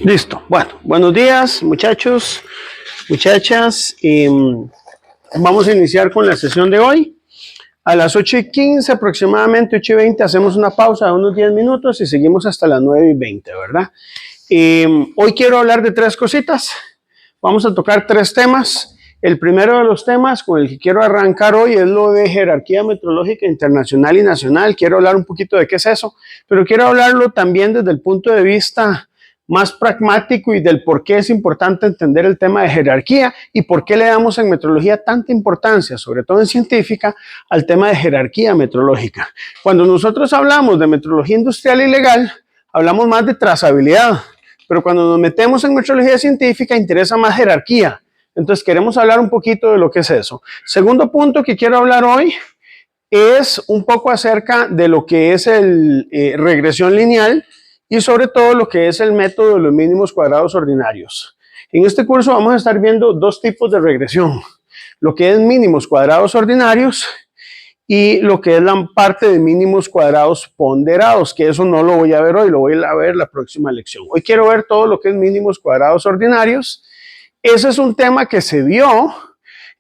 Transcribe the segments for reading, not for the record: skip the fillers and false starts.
Listo. Bueno, buenos días, muchachos, muchachas. Vamos a iniciar con la sesión de hoy. A las 8:15, aproximadamente 8:20, hacemos una pausa de unos 10 minutos y seguimos hasta las 9:20, ¿verdad? Hoy quiero hablar de tres cositas. Vamos a tocar tres temas. El primero de los temas con el que quiero arrancar hoy es lo de jerarquía metrológica internacional y nacional. Quiero hablar un poquito de qué es eso, pero quiero hablarlo también desde el punto de vista más pragmático y del por qué es importante entender el tema de jerarquía y por qué le damos en metrología tanta importancia, sobre todo en científica, al tema de jerarquía metrológica. Cuando nosotros hablamos de metrología industrial y legal, hablamos más de trazabilidad, pero cuando nos metemos en metrología científica interesa más jerarquía. Entonces queremos hablar un poquito de lo que es eso. Segundo punto que quiero hablar hoy es un poco acerca de lo que es regresión lineal y sobre todo lo que es el método de los mínimos cuadrados ordinarios. En este curso vamos a estar viendo dos tipos de regresión, lo que es mínimos cuadrados ordinarios y lo que es la parte de mínimos cuadrados ponderados, que eso no lo voy a ver hoy, lo voy a ver la próxima lección. Hoy quiero ver todo lo que es mínimos cuadrados ordinarios. Ese es un tema que se vio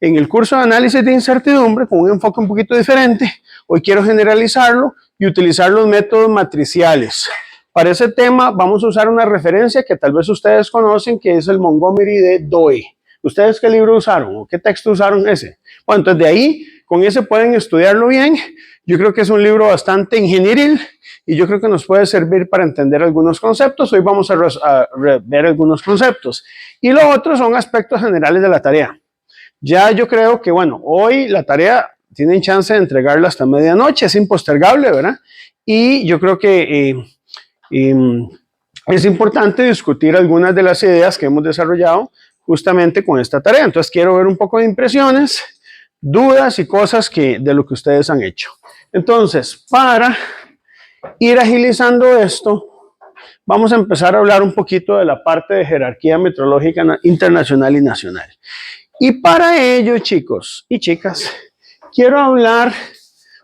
en el curso de análisis de incertidumbre con un enfoque un poquito diferente. Hoy quiero generalizarlo y utilizar los métodos matriciales. Para ese tema vamos a usar una referencia que tal vez ustedes conocen, que es el Montgomery de Dewey. ¿Ustedes qué libro usaron o qué texto usaron ese? Bueno, entonces de ahí, con ese pueden estudiarlo bien. Yo creo que es un libro bastante ingenieril y yo creo que nos puede servir para entender algunos conceptos. Hoy vamos a ver algunos conceptos. Y lo otro son aspectos generales de la tarea. Ya yo creo que, bueno, hoy la tarea tienen chance de entregarla hasta medianoche, es impostergable, ¿verdad? Y yo creo que es importante discutir algunas de las ideas que hemos desarrollado justamente con esta tarea. Entonces quiero ver un poco de impresiones, dudas y cosas de lo que ustedes han hecho. Entonces, para ir agilizando esto, vamos a empezar a hablar un poquito de la parte de jerarquía metrológica internacional y nacional. Y para ello, chicos y chicas, quiero hablar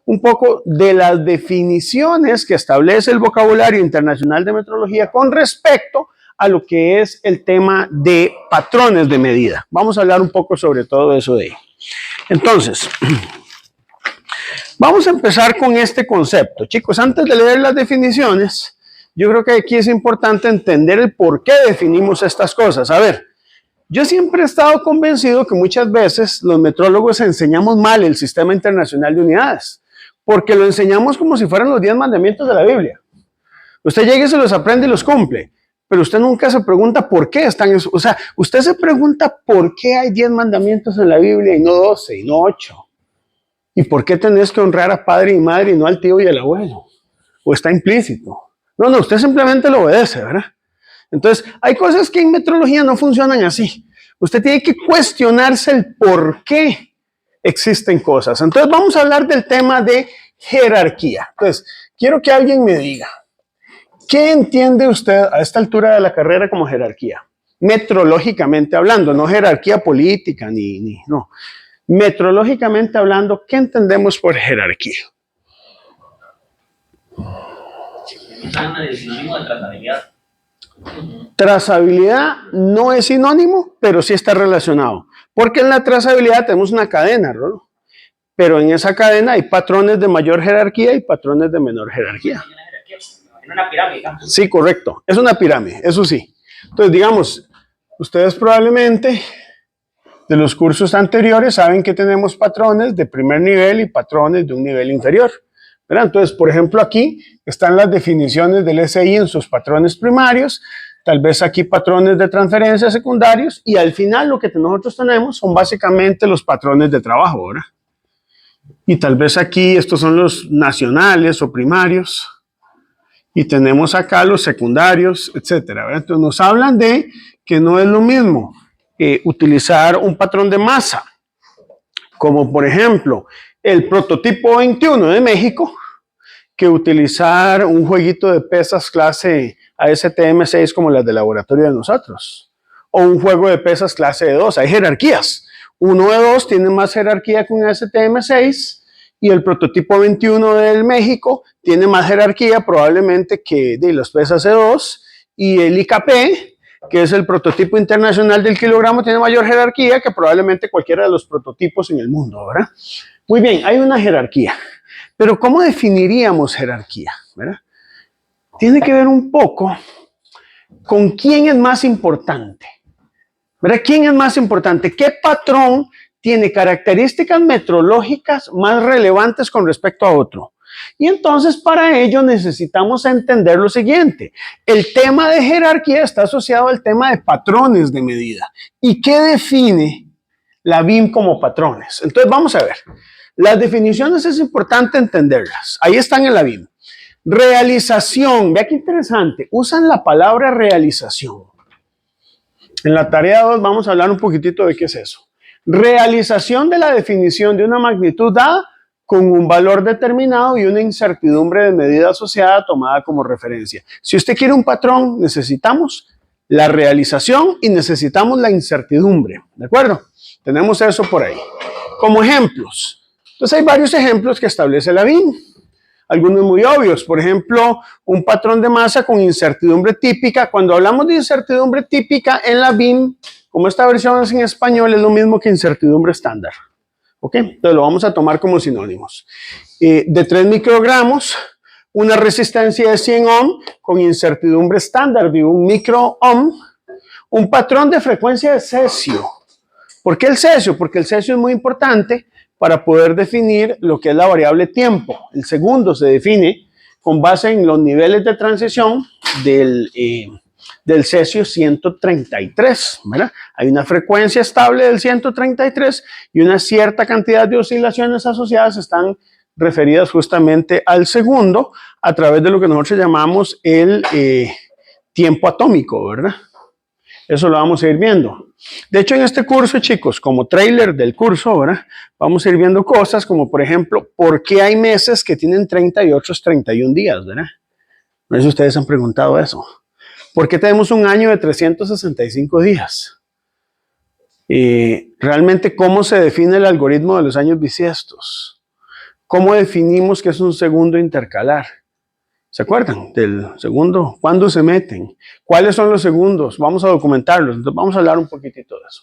un poco de las definiciones que establece el vocabulario internacional de metrología con respecto a lo que es el tema de patrones de medida. Vamos a hablar un poco sobre todo eso de ahí. Entonces, vamos a empezar con este concepto. Chicos, antes de leer las definiciones, yo creo que aquí es importante entender el por qué definimos estas cosas. A ver, yo siempre he estado convencido que muchas veces los metrólogos enseñamos mal el sistema internacional de unidades, porque lo enseñamos como si fueran los 10 mandamientos de la Biblia. Usted llega y se los aprende y los cumple, pero usted nunca se pregunta por qué están, o sea, usted se pregunta por qué hay 10 mandamientos en la Biblia y no 12 y no 8. ¿Y por qué tenés que honrar a padre y madre y no al tío y al abuelo? ¿O está implícito? No, usted simplemente lo obedece, ¿verdad? Entonces, hay cosas que en metrología no funcionan así. Usted tiene que cuestionarse el por qué existen cosas. Entonces, vamos a hablar del tema de jerarquía. Entonces, quiero que alguien me diga, ¿qué entiende usted a esta altura de la carrera como jerarquía? Metrológicamente hablando, no jerarquía política, no. Metrológicamente hablando, ¿qué entendemos por jerarquía? Es sinónimo de trazabilidad. Trazabilidad no es sinónimo, pero sí está relacionado. Porque en la trazabilidad tenemos una cadena, ¿no? Pero en esa cadena hay patrones de mayor jerarquía y patrones de menor jerarquía. En una pirámide. Sí, correcto. Es una pirámide, eso sí. Entonces, digamos, ustedes probablemente de los cursos anteriores saben que tenemos patrones de primer nivel y patrones de un nivel inferior, ¿verdad? Entonces, por ejemplo, aquí están las definiciones del SI en sus patrones primarios, tal vez aquí patrones de transferencia secundarios, y al final lo que nosotros tenemos son básicamente los patrones de trabajo, ¿verdad? Y tal vez aquí estos son los nacionales o primarios, y tenemos acá los secundarios, etcétera, ¿verdad? Entonces nos hablan de que no es lo mismo utilizar un patrón de masa, como por ejemplo el prototipo 21 de México, que utilizar un jueguito de pesas clase ASTM6 como las de laboratorio de nosotros, o un juego de pesas clase de 2. Hay jerarquías. Uno de 2 tiene más jerarquía que un ASTM6 y el prototipo 21 del México tiene más jerarquía probablemente que de los pesas E2 y el IKP, que es el prototipo internacional del kilogramo, tiene mayor jerarquía que probablemente cualquiera de los prototipos en el mundo, ¿verdad? Muy bien, hay una jerarquía. Pero ¿cómo definiríamos jerarquía? ¿Verdad? Tiene que ver un poco con quién es más importante. ¿Verdad? ¿Quién es más importante? ¿Qué patrón tiene características metrológicas más relevantes con respecto a otro? Y entonces para ello necesitamos entender lo siguiente. El tema de jerarquía está asociado al tema de patrones de medida. ¿Y qué define la BIM como patrones? Entonces vamos a ver. Las definiciones es importante entenderlas. Ahí están en la BIM. Realización. Vea qué interesante. Usan la palabra realización. En la tarea 2 vamos a hablar un poquitito de qué es eso. Realización de la definición de una magnitud dada con un valor determinado y una incertidumbre de medida asociada tomada como referencia. Si usted quiere un patrón, necesitamos la realización y necesitamos la incertidumbre. ¿De acuerdo? Tenemos eso por ahí. Como ejemplos. Entonces hay varios ejemplos que establece la BIM. Algunos muy obvios, por ejemplo, un patrón de masa con incertidumbre típica. Cuando hablamos de incertidumbre típica en la BIM, como esta versión es en español, es lo mismo que incertidumbre estándar. ¿Ok? Entonces lo vamos a tomar como sinónimos. De 3 microgramos, una resistencia de 100 ohm con incertidumbre estándar de 1 micro ohm, un patrón de frecuencia de cesio. ¿Por qué el cesio? Porque el cesio es muy importante para poder definir lo que es la variable tiempo. El segundo se define con base en los niveles de transición del cesio 133, ¿verdad? Hay una frecuencia estable del 133 y una cierta cantidad de oscilaciones asociadas están referidas justamente al segundo a través de lo que nosotros llamamos el tiempo atómico, ¿verdad? Eso lo vamos a ir viendo. De hecho, en este curso, chicos, como trailer del curso, ¿verdad? Vamos a ir viendo cosas como, por ejemplo, ¿por qué hay meses que tienen 30 y otros 31 días, ¿verdad? No sé si ustedes han preguntado eso. ¿Por qué tenemos un año de 365 días? Realmente, ¿cómo se define el algoritmo de los años bisiestos? ¿Cómo definimos que es un segundo intercalar? ¿Se acuerdan del segundo? ¿Cuándo se meten? ¿Cuáles son los segundos? Vamos a documentarlos. Entonces vamos a hablar un poquitito de eso.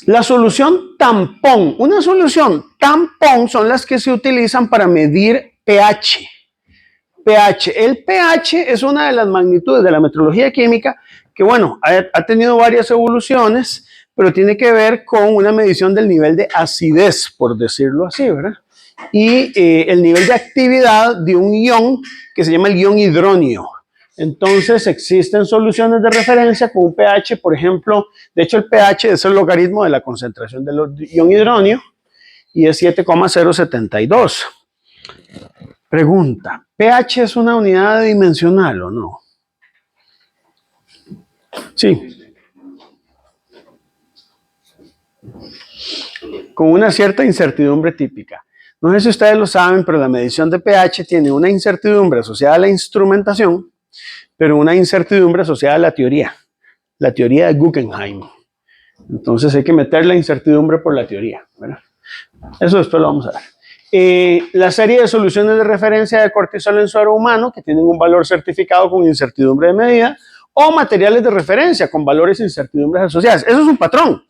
La solución tampón. Una solución tampón son las que se utilizan para medir pH. pH. El pH es una de las magnitudes de la metrología química que, bueno, ha tenido varias evoluciones, pero tiene que ver con una medición del nivel de acidez, por decirlo así, ¿verdad? Y el nivel de actividad de un ion que se llama el ion hidronio. Entonces existen soluciones de referencia con un pH, por ejemplo, de hecho el pH es el logaritmo de la concentración del ion hidronio y es 7,072. Pregunta, ¿pH es una unidad dimensional o no? Sí. Con una cierta incertidumbre típica. No sé si ustedes lo saben, pero la medición de pH tiene una incertidumbre asociada a la instrumentación, pero una incertidumbre asociada a la teoría de Guggenheim. Entonces hay que meter la incertidumbre por la teoría, ¿verdad? Eso después lo vamos a ver. La serie de soluciones de referencia de cortisol en suero humano, que tienen un valor certificado con incertidumbre de medida, o materiales de referencia con valores e incertidumbres asociadas. Eso es un patrón.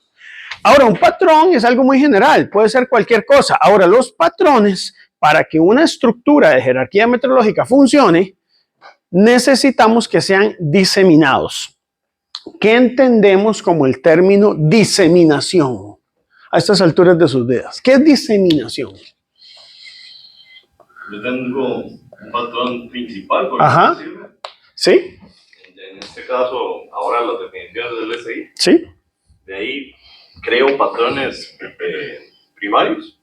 Ahora, un patrón es algo muy general, puede ser cualquier cosa. Ahora, los patrones, para que una estructura de jerarquía metrológica funcione, necesitamos que sean diseminados. ¿Qué entendemos como el término diseminación a estas alturas de sus vidas? ¿Qué es diseminación? Yo tengo un patrón principal, por Ajá. decirlo. ¿Sí? En este caso, ahora las definiciones del SI. Sí. De ahí creo patrones primarios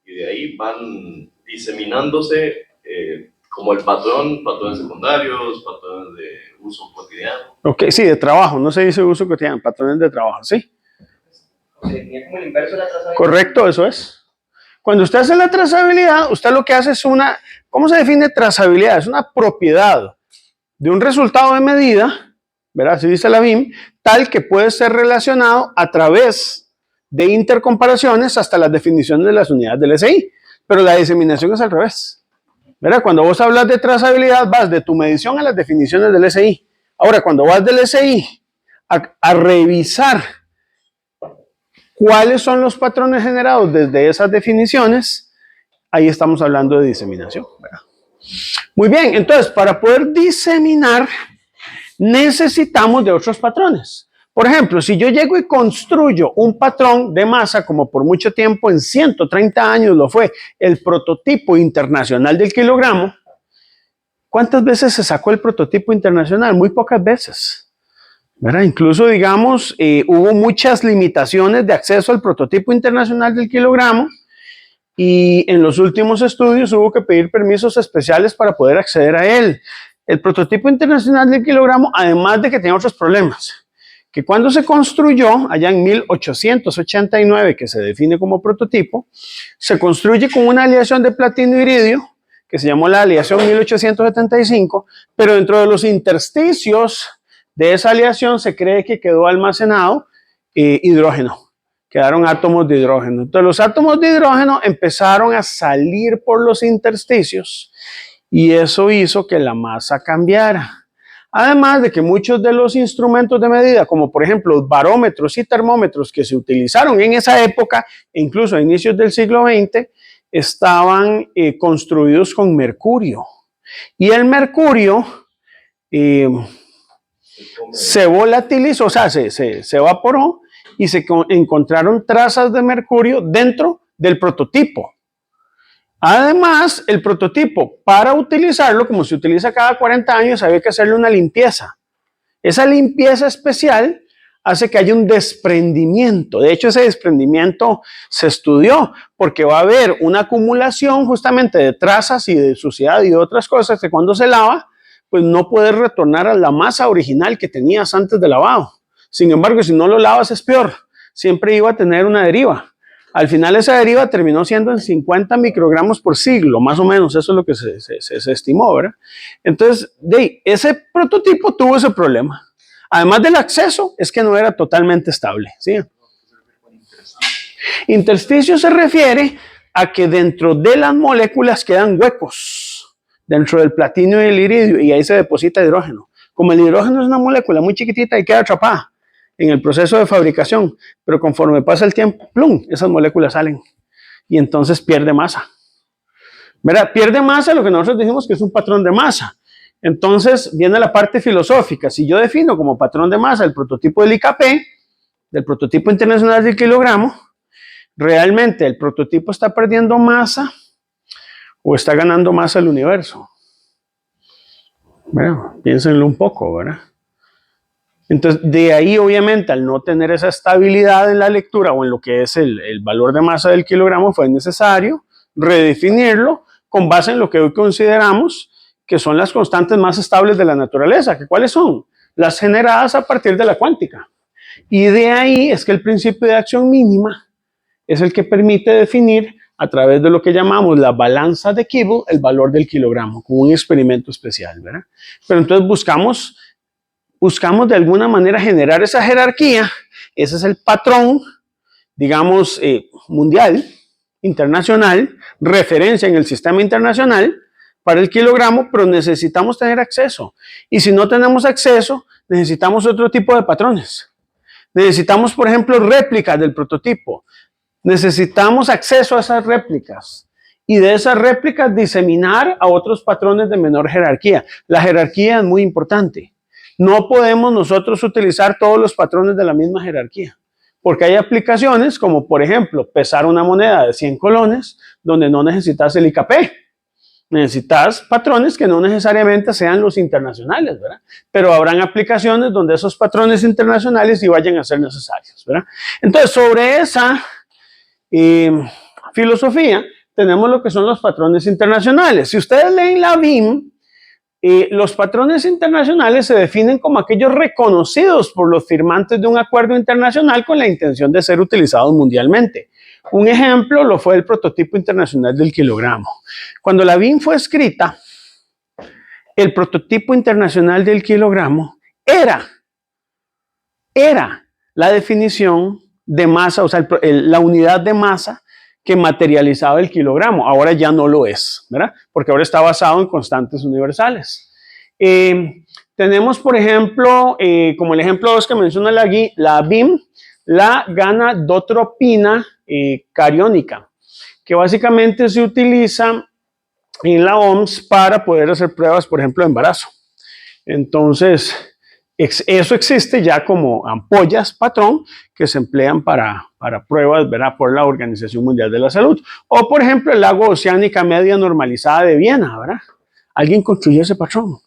y de ahí van diseminándose como el patrones secundarios, patrones de uso cotidiano. Ok, sí, de trabajo, no se dice uso cotidiano, patrones de trabajo, ¿sí? Se define como el inverso de la trazabilidad. Correcto, eso es. Cuando usted hace la trazabilidad, usted lo que hace es una, ¿cómo se define trazabilidad? Es una propiedad de un resultado de medida, ¿verdad? Así dice la BIM, tal que puede ser relacionado a través de intercomparaciones hasta las definiciones de las unidades del SI. Pero la diseminación es al revés. ¿verdad? Cuando vos hablas de trazabilidad, vas de tu medición a las definiciones del SI. Ahora, cuando vas del SI a revisar cuáles son los patrones generados desde esas definiciones, ahí estamos hablando de diseminación, ¿verdad? Muy bien, entonces, para poder diseminar, necesitamos de otros patrones. Por ejemplo, si yo llego y construyo un patrón de masa, como por mucho tiempo, en 130 años lo fue, el prototipo internacional del kilogramo, ¿cuántas veces se sacó el prototipo internacional? Muy pocas veces, ¿verdad? Incluso, digamos, hubo muchas limitaciones de acceso al prototipo internacional del kilogramo y en los últimos estudios hubo que pedir permisos especiales para poder acceder a él. El prototipo internacional del kilogramo, además de que tenía otros problemas, que cuando se construyó, allá en 1889, que se define como prototipo, se construye con una aleación de platino y iridio, que se llamó la aleación 1875, pero dentro de los intersticios de esa aleación se cree que quedó almacenado hidrógeno, quedaron átomos de hidrógeno. Entonces los átomos de hidrógeno empezaron a salir por los intersticios y eso hizo que la masa cambiara. Además de que muchos de los instrumentos de medida, como por ejemplo los barómetros y termómetros que se utilizaron en esa época, incluso a inicios del siglo XX, estaban construidos con mercurio. Y el mercurio se volatilizó, o sea, se evaporó y se encontraron trazas de mercurio dentro del prototipo. Además, el prototipo, para utilizarlo, como se utiliza cada 40 años, había que hacerle una limpieza. Esa limpieza especial hace que haya un desprendimiento. De hecho, ese desprendimiento se estudió porque va a haber una acumulación justamente de trazas y de suciedad y de otras cosas que cuando se lava, pues no puedes retornar a la masa original que tenías antes de lavado. Sin embargo, si no lo lavas es peor. Siempre iba a tener una deriva. Al final esa deriva terminó siendo en 50 microgramos por siglo, más o menos, eso es lo que se estimó, ¿verdad? Entonces, ese prototipo tuvo ese problema. Además del acceso, es que no era totalmente estable, ¿sí? Intersticio se refiere a que dentro de las moléculas quedan huecos, dentro del platino y el iridio, y ahí se deposita hidrógeno. Como el hidrógeno es una molécula muy chiquitita y queda atrapada en el proceso de fabricación, pero conforme pasa el tiempo, ¡plum!, esas moléculas salen y entonces pierde masa. ¿Verdad? Pierde masa lo que nosotros dijimos que es un patrón de masa. Entonces viene la parte filosófica. Si yo defino como patrón de masa el prototipo del IKP, del prototipo internacional del kilogramo, ¿realmente el prototipo está perdiendo masa o está ganando masa el universo? Bueno, piénsenlo un poco, ¿verdad? Entonces, de ahí, obviamente, al no tener esa estabilidad en la lectura o en lo que es el valor de masa del kilogramo, fue necesario redefinirlo con base en lo que hoy consideramos que son las constantes más estables de la naturaleza. ¿Cuáles son? Las generadas a partir de la cuántica. Y de ahí es que el principio de acción mínima es el que permite definir a través de lo que llamamos la balanza de Kibble el valor del kilogramo, con un experimento especial, ¿verdad? Pero entonces buscamos de alguna manera generar esa jerarquía. Ese es el patrón, digamos, mundial, internacional, referencia en el sistema internacional para el kilogramo, pero necesitamos tener acceso. Y si no tenemos acceso, necesitamos otro tipo de patrones. Necesitamos, por ejemplo, réplicas del prototipo. Necesitamos acceso a esas réplicas. Y de esas réplicas diseminar a otros patrones de menor jerarquía. La jerarquía es muy importante. No podemos nosotros utilizar todos los patrones de la misma jerarquía, porque hay aplicaciones como, por ejemplo, pesar una moneda de 100 colones, donde no necesitas el IKP. Necesitas patrones que no necesariamente sean los internacionales, ¿verdad? Pero habrán aplicaciones donde esos patrones internacionales sí vayan a ser necesarios, ¿verdad? Entonces, sobre esa filosofía, tenemos lo que son los patrones internacionales. Si ustedes leen la BIM, los patrones internacionales se definen como aquellos reconocidos por los firmantes de un acuerdo internacional con la intención de ser utilizados mundialmente. Un ejemplo lo fue el prototipo internacional del kilogramo. Cuando la BIM fue escrita, el prototipo internacional del kilogramo era la definición de masa, o sea, la unidad de masa que materializaba el kilogramo. Ahora ya no lo es, ¿verdad? Porque ahora está basado en constantes universales. Tenemos, por ejemplo, como el ejemplo 2 que menciona la BIM, la ganadotropina cariónica, que básicamente se utiliza en la OMS para poder hacer pruebas, por ejemplo, de embarazo. Entonces, eso existe ya como ampollas patrón que se emplean para pruebas, ¿verdad?, por la Organización Mundial de la Salud. O, por ejemplo, el agua oceánica media normalizada de Viena, ¿verdad? Alguien construyó ese patrón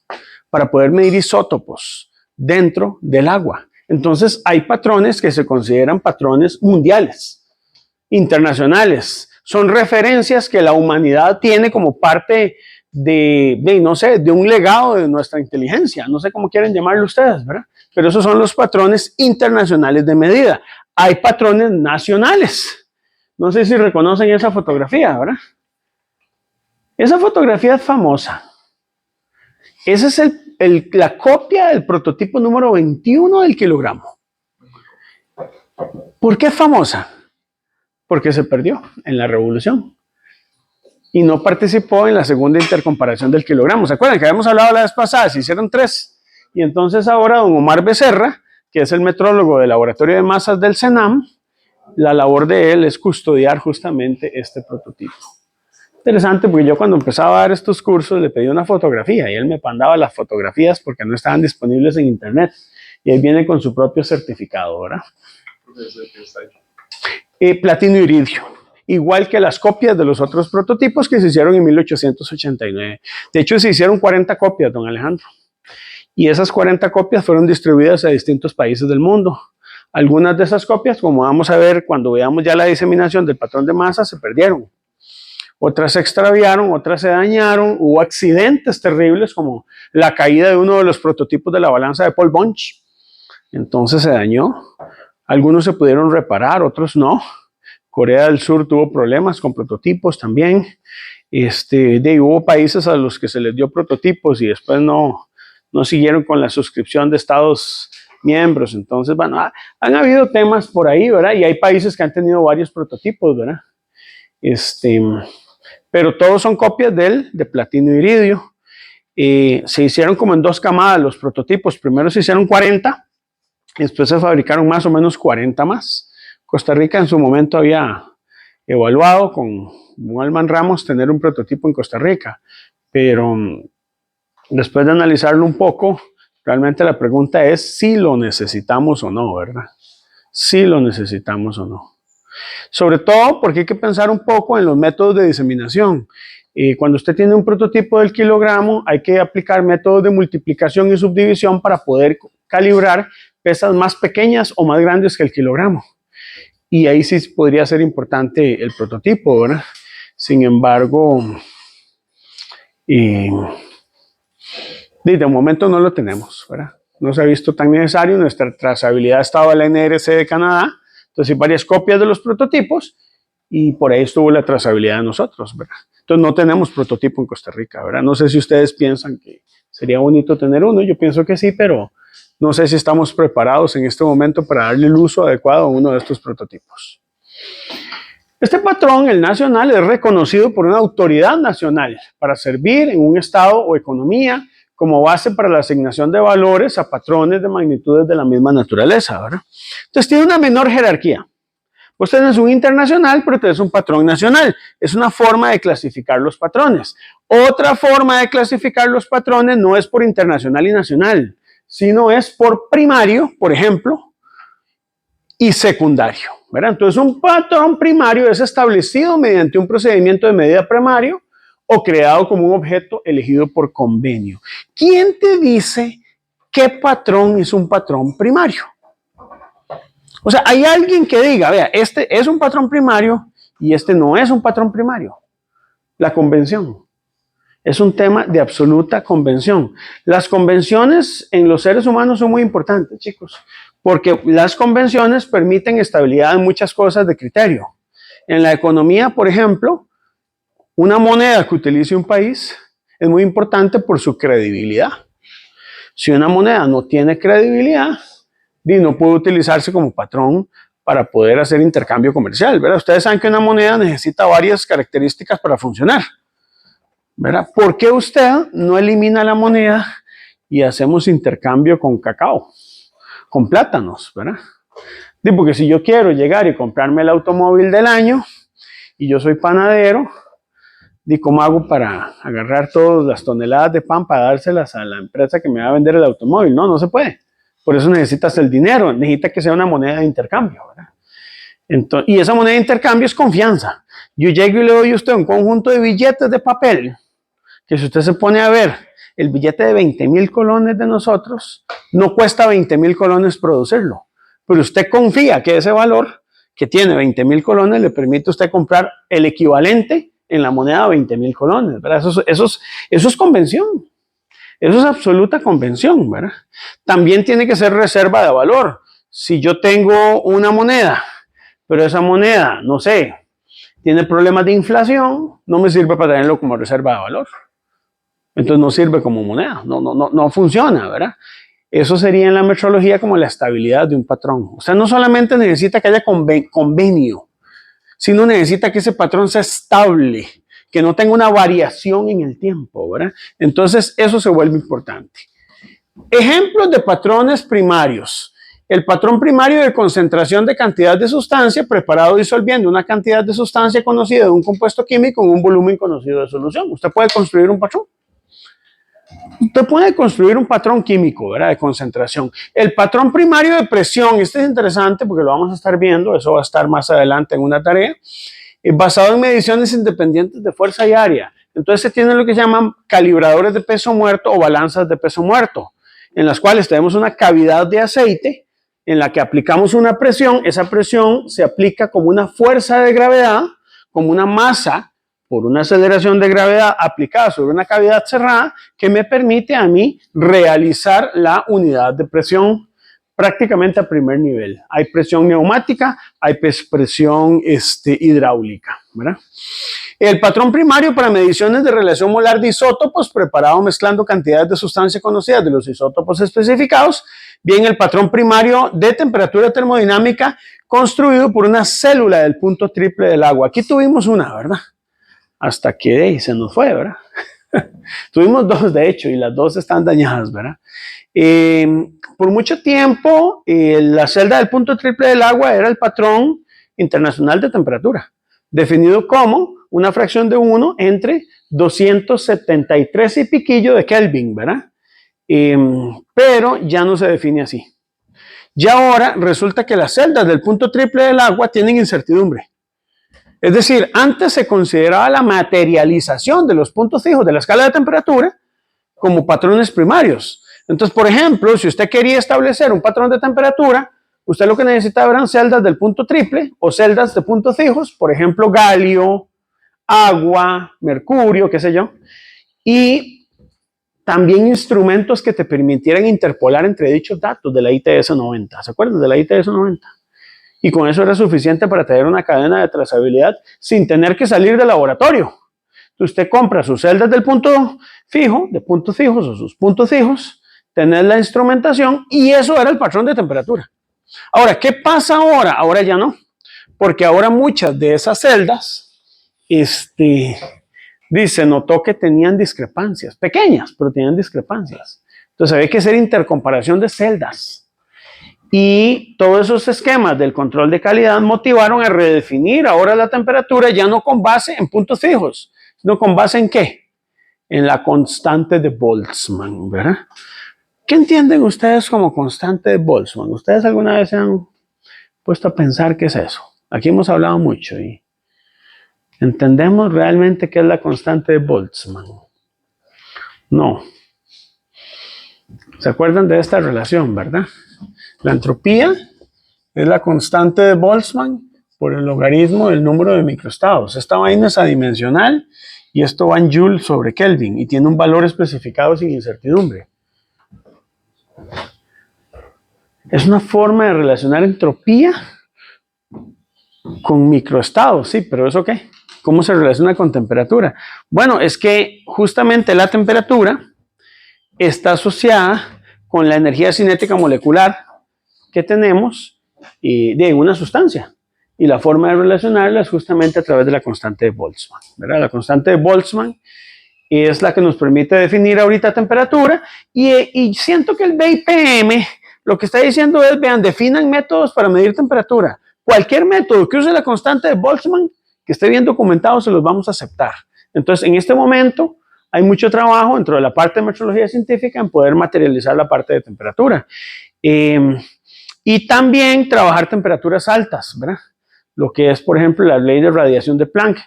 para poder medir isótopos dentro del agua. Entonces, hay patrones que se consideran patrones mundiales, internacionales. Son referencias que la humanidad tiene como parte no sé, de un legado de nuestra inteligencia. No sé cómo quieren llamarlo ustedes, ¿verdad? Pero esos son los patrones internacionales de medida. Hay patrones nacionales. No sé si reconocen esa fotografía, ¿verdad? Esa fotografía es famosa. Esa es la copia del prototipo número 21 del kilogramo. ¿Por qué es famosa? Porque se perdió en la revolución y no participó en la segunda intercomparación del kilogramo. ¿Se acuerdan que habíamos hablado la vez pasada? Se hicieron 3. Y entonces ahora don Omar Becerra, que es el metrólogo del laboratorio de masas del CENAM, la labor de él es custodiar justamente este prototipo. Interesante, porque yo cuando empezaba a dar estos cursos le pedí una fotografía y él me mandaba las fotografías porque no estaban disponibles en internet. Y él viene con su propio certificado, ¿verdad? Platino iridio, igual que las copias de los otros prototipos que se hicieron en 1889. De hecho, se hicieron 40 copias, don Alejandro. Y esas 40 copias fueron distribuidas a distintos países del mundo. Algunas de esas copias, como vamos a ver cuando veamos ya la diseminación del patrón de masa, se perdieron. Otras se extraviaron, otras se dañaron, hubo accidentes terribles como la caída de uno de los prototipos de la balanza de Paul Bunch. Entonces se dañó. Algunos se pudieron reparar, otros no. Corea del Sur tuvo problemas con prototipos también. Hubo países a los que se les dio prototipos y después no siguieron con la suscripción de Estados miembros. Entonces, bueno, han habido temas por ahí, ¿verdad? Y hay países que han tenido varios prototipos, ¿verdad? Pero todos son copias de platino iridio. Se hicieron como en 2 camadas los prototipos. Primero se hicieron 40, y después se fabricaron más o menos 40 más. Costa Rica en su momento había evaluado con Alman Ramos tener un prototipo en Costa Rica, pero después de analizarlo un poco, realmente la pregunta es si lo necesitamos o no, ¿verdad? Si lo necesitamos o no. Sobre todo porque hay que pensar un poco en los métodos de diseminación. Cuando usted tiene un prototipo del kilogramo, hay que aplicar métodos de multiplicación y subdivisión para poder calibrar pesas más pequeñas o más grandes que el kilogramo. Y ahí sí podría ser importante el prototipo, ¿verdad? Sin embargo, de momento no lo tenemos, ¿verdad? No se ha visto tan necesario. Nuestra trazabilidad ha estado en la NRC de Canadá. Entonces hay varias copias de los prototipos y por ahí estuvo la trazabilidad de nosotros, ¿verdad? Entonces no tenemos prototipo en Costa Rica, ¿verdad? No sé si ustedes piensan que sería bonito tener uno. Yo pienso que sí, pero no sé si estamos preparados en este momento para darle el uso adecuado a uno de estos prototipos. Este patrón, el nacional, es reconocido por una autoridad nacional para servir en un estado o economía como base para la asignación de valores a patrones de magnitudes de la misma naturaleza, ¿verdad? Entonces tiene una menor jerarquía. Vos tenés un internacional, pero tenés un patrón nacional. Es una forma de clasificar los patrones. Otra forma de clasificar los patrones no es por internacional y nacional, sino es por primario, por ejemplo, y secundario, ¿verdad? Entonces un patrón primario es establecido mediante un procedimiento de medida primario o creado como un objeto elegido por convenio. ¿Quién te dice qué patrón es un patrón primario? O sea, hay alguien que diga, vea, este es un patrón primario y este no es un patrón primario. La convención. Es un tema de absoluta convención. Las convenciones en los seres humanos son muy importantes, chicos, porque las convenciones permiten estabilidad en muchas cosas de criterio. En la economía, por ejemplo, una moneda que utilice un país es muy importante por su credibilidad. Si una moneda no tiene credibilidad, no puede utilizarse como patrón para poder hacer intercambio comercial, ¿verdad? Ustedes saben que una moneda necesita varias características para funcionar, ¿verdad? ¿Por qué usted no elimina la moneda y hacemos intercambio con cacao, con plátanos, ¿verdad? Porque si yo quiero llegar y comprarme el automóvil del año y yo soy panadero, ¿cómo hago para agarrar todas las toneladas de pan para dárselas a la empresa que me va a vender el automóvil? No, no se puede. Por eso necesitas el dinero, necesita que sea una moneda de intercambio, ¿verdad? Entonces, y esa moneda de intercambio es confianza. Yo llego y le doy a usted un conjunto de billetes de papel, que si usted se pone a ver, el billete de 20,000 colones de nosotros, no cuesta 20,000 colones producirlo, pero usted confía que ese valor que tiene 20,000 colones le permite a usted comprar el equivalente en la moneda 20,000 colones, ¿verdad? Eso es convención. Eso es absoluta convención, ¿verdad? También tiene que ser reserva de valor. Si yo tengo una moneda, pero esa moneda, no sé, tiene problemas de inflación, no me sirve para tenerlo como reserva de valor. Entonces no sirve como moneda, no funciona, ¿verdad? Eso sería en la metrología como la estabilidad de un patrón. O sea, no solamente necesita que haya convenio, sino necesita que ese patrón sea estable, que no tenga una variación en el tiempo, ¿verdad? Entonces, eso se vuelve importante. Ejemplos de patrones primarios. El patrón primario de concentración de cantidad de sustancia preparado disolviendo una cantidad de sustancia conocida de un compuesto químico en un volumen conocido de solución. Usted puede construir un patrón. Usted puede construir un patrón químico, ¿verdad? De concentración. El patrón primario de presión, este es interesante porque lo vamos a estar viendo, eso va a estar más adelante en una tarea, basado en mediciones independientes de fuerza y área. Entonces se tienen lo que se llaman calibradores de peso muerto o balanzas de peso muerto, en las cuales tenemos una cavidad de aceite en la que aplicamos una presión, esa presión se aplica como una fuerza de gravedad, como una masa, por una aceleración de gravedad aplicada sobre una cavidad cerrada que me permite a mí realizar la unidad de presión prácticamente a primer nivel. Hay presión neumática, hay presión hidráulica, ¿verdad? El patrón primario para mediciones de relación molar de isótopos preparado mezclando cantidades de sustancia conocidas de los isótopos especificados. Bien, el patrón primario de temperatura termodinámica construido por una célula del punto triple del agua. Aquí tuvimos una, ¿verdad? Hasta que se nos fue, ¿verdad? Tuvimos dos, de hecho, y las dos están dañadas, ¿verdad? Por mucho tiempo, la celda del punto triple del agua era el patrón internacional de temperatura, definido como una fracción de 1 entre 273 y piquillo de Kelvin, ¿verdad? Pero ya no se define así. Ya ahora resulta que las celdas del punto triple del agua tienen incertidumbre. Es decir, antes se consideraba la materialización de los puntos fijos de la escala de temperatura como patrones primarios. Entonces, por ejemplo, si usted quería establecer un patrón de temperatura, usted lo que necesitaba eran celdas del punto triple o celdas de puntos fijos, por ejemplo, galio, agua, mercurio, qué sé yo, y también instrumentos que te permitieran interpolar entre dichos datos de la ITS 90. ¿Se acuerdan de la ITS 90? Y con eso era suficiente para tener una cadena de trazabilidad sin tener que salir del laboratorio. Usted compra sus celdas del punto fijo, de puntos fijos o sus puntos fijos, tener la instrumentación y eso era el patrón de temperatura. Ahora, ¿qué pasa ahora? Ahora ya no, porque ahora muchas de esas celdas, se notó que tenían discrepancias, pequeñas, pero tenían discrepancias. Entonces había que hacer intercomparación de celdas. Y todos esos esquemas del control de calidad motivaron a redefinir ahora la temperatura ya no con base en puntos fijos, sino con base en ¿qué? En la constante de Boltzmann, ¿verdad? ¿Qué entienden ustedes como constante de Boltzmann? ¿Ustedes alguna vez se han puesto a pensar qué es eso? Aquí hemos hablado mucho y ¿entendemos realmente qué es la constante de Boltzmann? No. ¿Se acuerdan de esta relación, verdad? La entropía es la constante de Boltzmann por el logaritmo del número de microestados. Esta vaina es adimensional y esto va en Joule sobre Kelvin y tiene un valor especificado sin incertidumbre. Es una forma de relacionar entropía con microestados, sí, pero ¿eso qué? ¿Cómo se relaciona con temperatura? Bueno, es que justamente la temperatura está asociada con la energía cinética molecular que tenemos de una sustancia. Y la forma de relacionarla es justamente a través de la constante de Boltzmann, ¿verdad? La constante de Boltzmann es la que nos permite definir ahorita temperatura y siento que el BIPM lo que está diciendo es, vean, definan métodos para medir temperatura. Cualquier método que use la constante de Boltzmann que esté bien documentado se los vamos a aceptar. Entonces, en este momento hay mucho trabajo dentro de la parte de metrología científica en poder materializar la parte de temperatura. Y también trabajar temperaturas altas, ¿verdad? Lo que es, por ejemplo, la ley de radiación de Planck,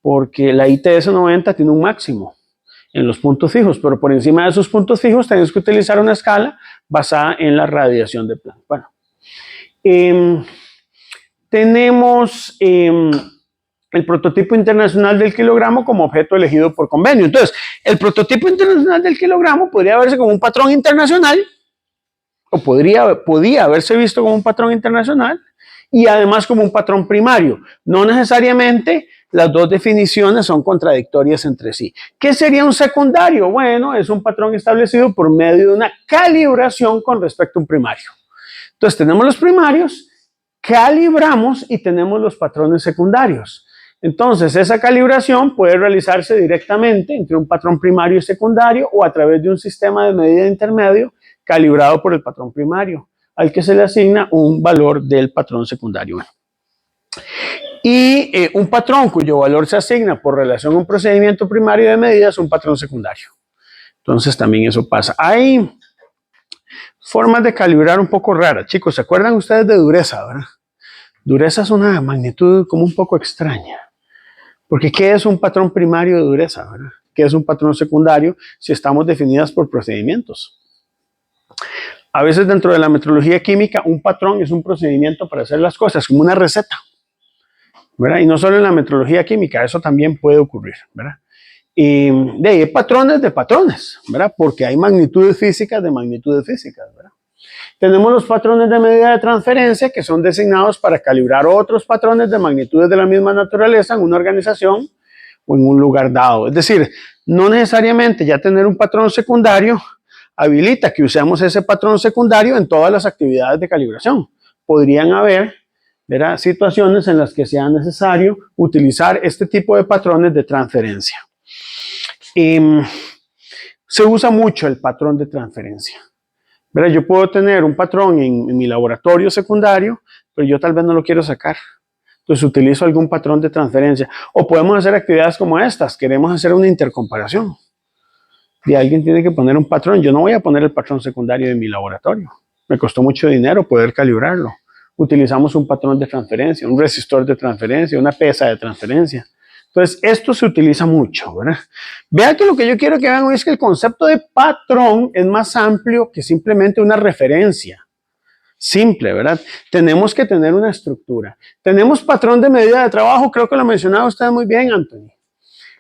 porque la ITS 90 tiene un máximo en los puntos fijos, pero por encima de esos puntos fijos tenemos que utilizar una escala basada en la radiación de Planck. Bueno, tenemos el prototipo internacional del kilogramo como objeto elegido por convenio. Entonces, el prototipo internacional del kilogramo podría verse como un patrón internacional, o podía haberse visto como un patrón internacional, y además como un patrón primario. No necesariamente las dos definiciones son contradictorias entre sí. ¿Qué sería un secundario? Bueno, es un patrón establecido por medio de una calibración con respecto a un primario. Entonces tenemos los primarios, calibramos y tenemos los patrones secundarios. Entonces esa calibración puede realizarse directamente entre un patrón primario y secundario o a través de un sistema de medida intermedio calibrado por el patrón primario, al que se le asigna un valor del patrón secundario. Y un patrón cuyo valor se asigna por relación a un procedimiento primario de medida es un patrón secundario. Entonces también eso pasa. Hay formas de calibrar un poco raras. Chicos, ¿se acuerdan ustedes de dureza, verdad? Dureza es una magnitud como un poco extraña. Porque ¿qué es un patrón primario de dureza, verdad? ¿Qué es un patrón secundario si estamos definidas por procedimientos? A veces dentro de la metrología química, un patrón es un procedimiento para hacer las cosas, como una receta, ¿verdad? Y no solo en la metrología química, eso también puede ocurrir, ¿verdad? Y hay patrones de patrones, ¿verdad? Porque hay magnitudes físicas de magnitudes físicas, ¿verdad? Tenemos los patrones de medida de transferencia que son designados para calibrar otros patrones de magnitudes de la misma naturaleza en una organización o en un lugar dado. Es decir, no necesariamente ya tener un patrón secundario habilita que usemos ese patrón secundario en todas las actividades de calibración. Podrían haber, ¿verdad?, situaciones en las que sea necesario utilizar este tipo de patrones de transferencia. Se usa mucho el patrón de transferencia. ¿Verdad? Yo puedo tener un patrón en mi laboratorio secundario, pero yo tal vez no lo quiero sacar. Entonces utilizo algún patrón de transferencia. O podemos hacer actividades como estas. Queremos hacer una intercomparación. Y alguien tiene que poner un patrón. Yo no voy a poner el patrón secundario de mi laboratorio. Me costó mucho dinero poder calibrarlo. Utilizamos un patrón de transferencia, un resistor de transferencia, una pesa de transferencia. Entonces, esto se utiliza mucho, ¿verdad? Vean que lo que yo quiero que vean hoy es que el concepto de patrón es más amplio que simplemente una referencia. Simple, ¿verdad? Tenemos que tener una estructura. Tenemos patrón de medida de trabajo, creo que lo mencionaba usted muy bien, Anthony,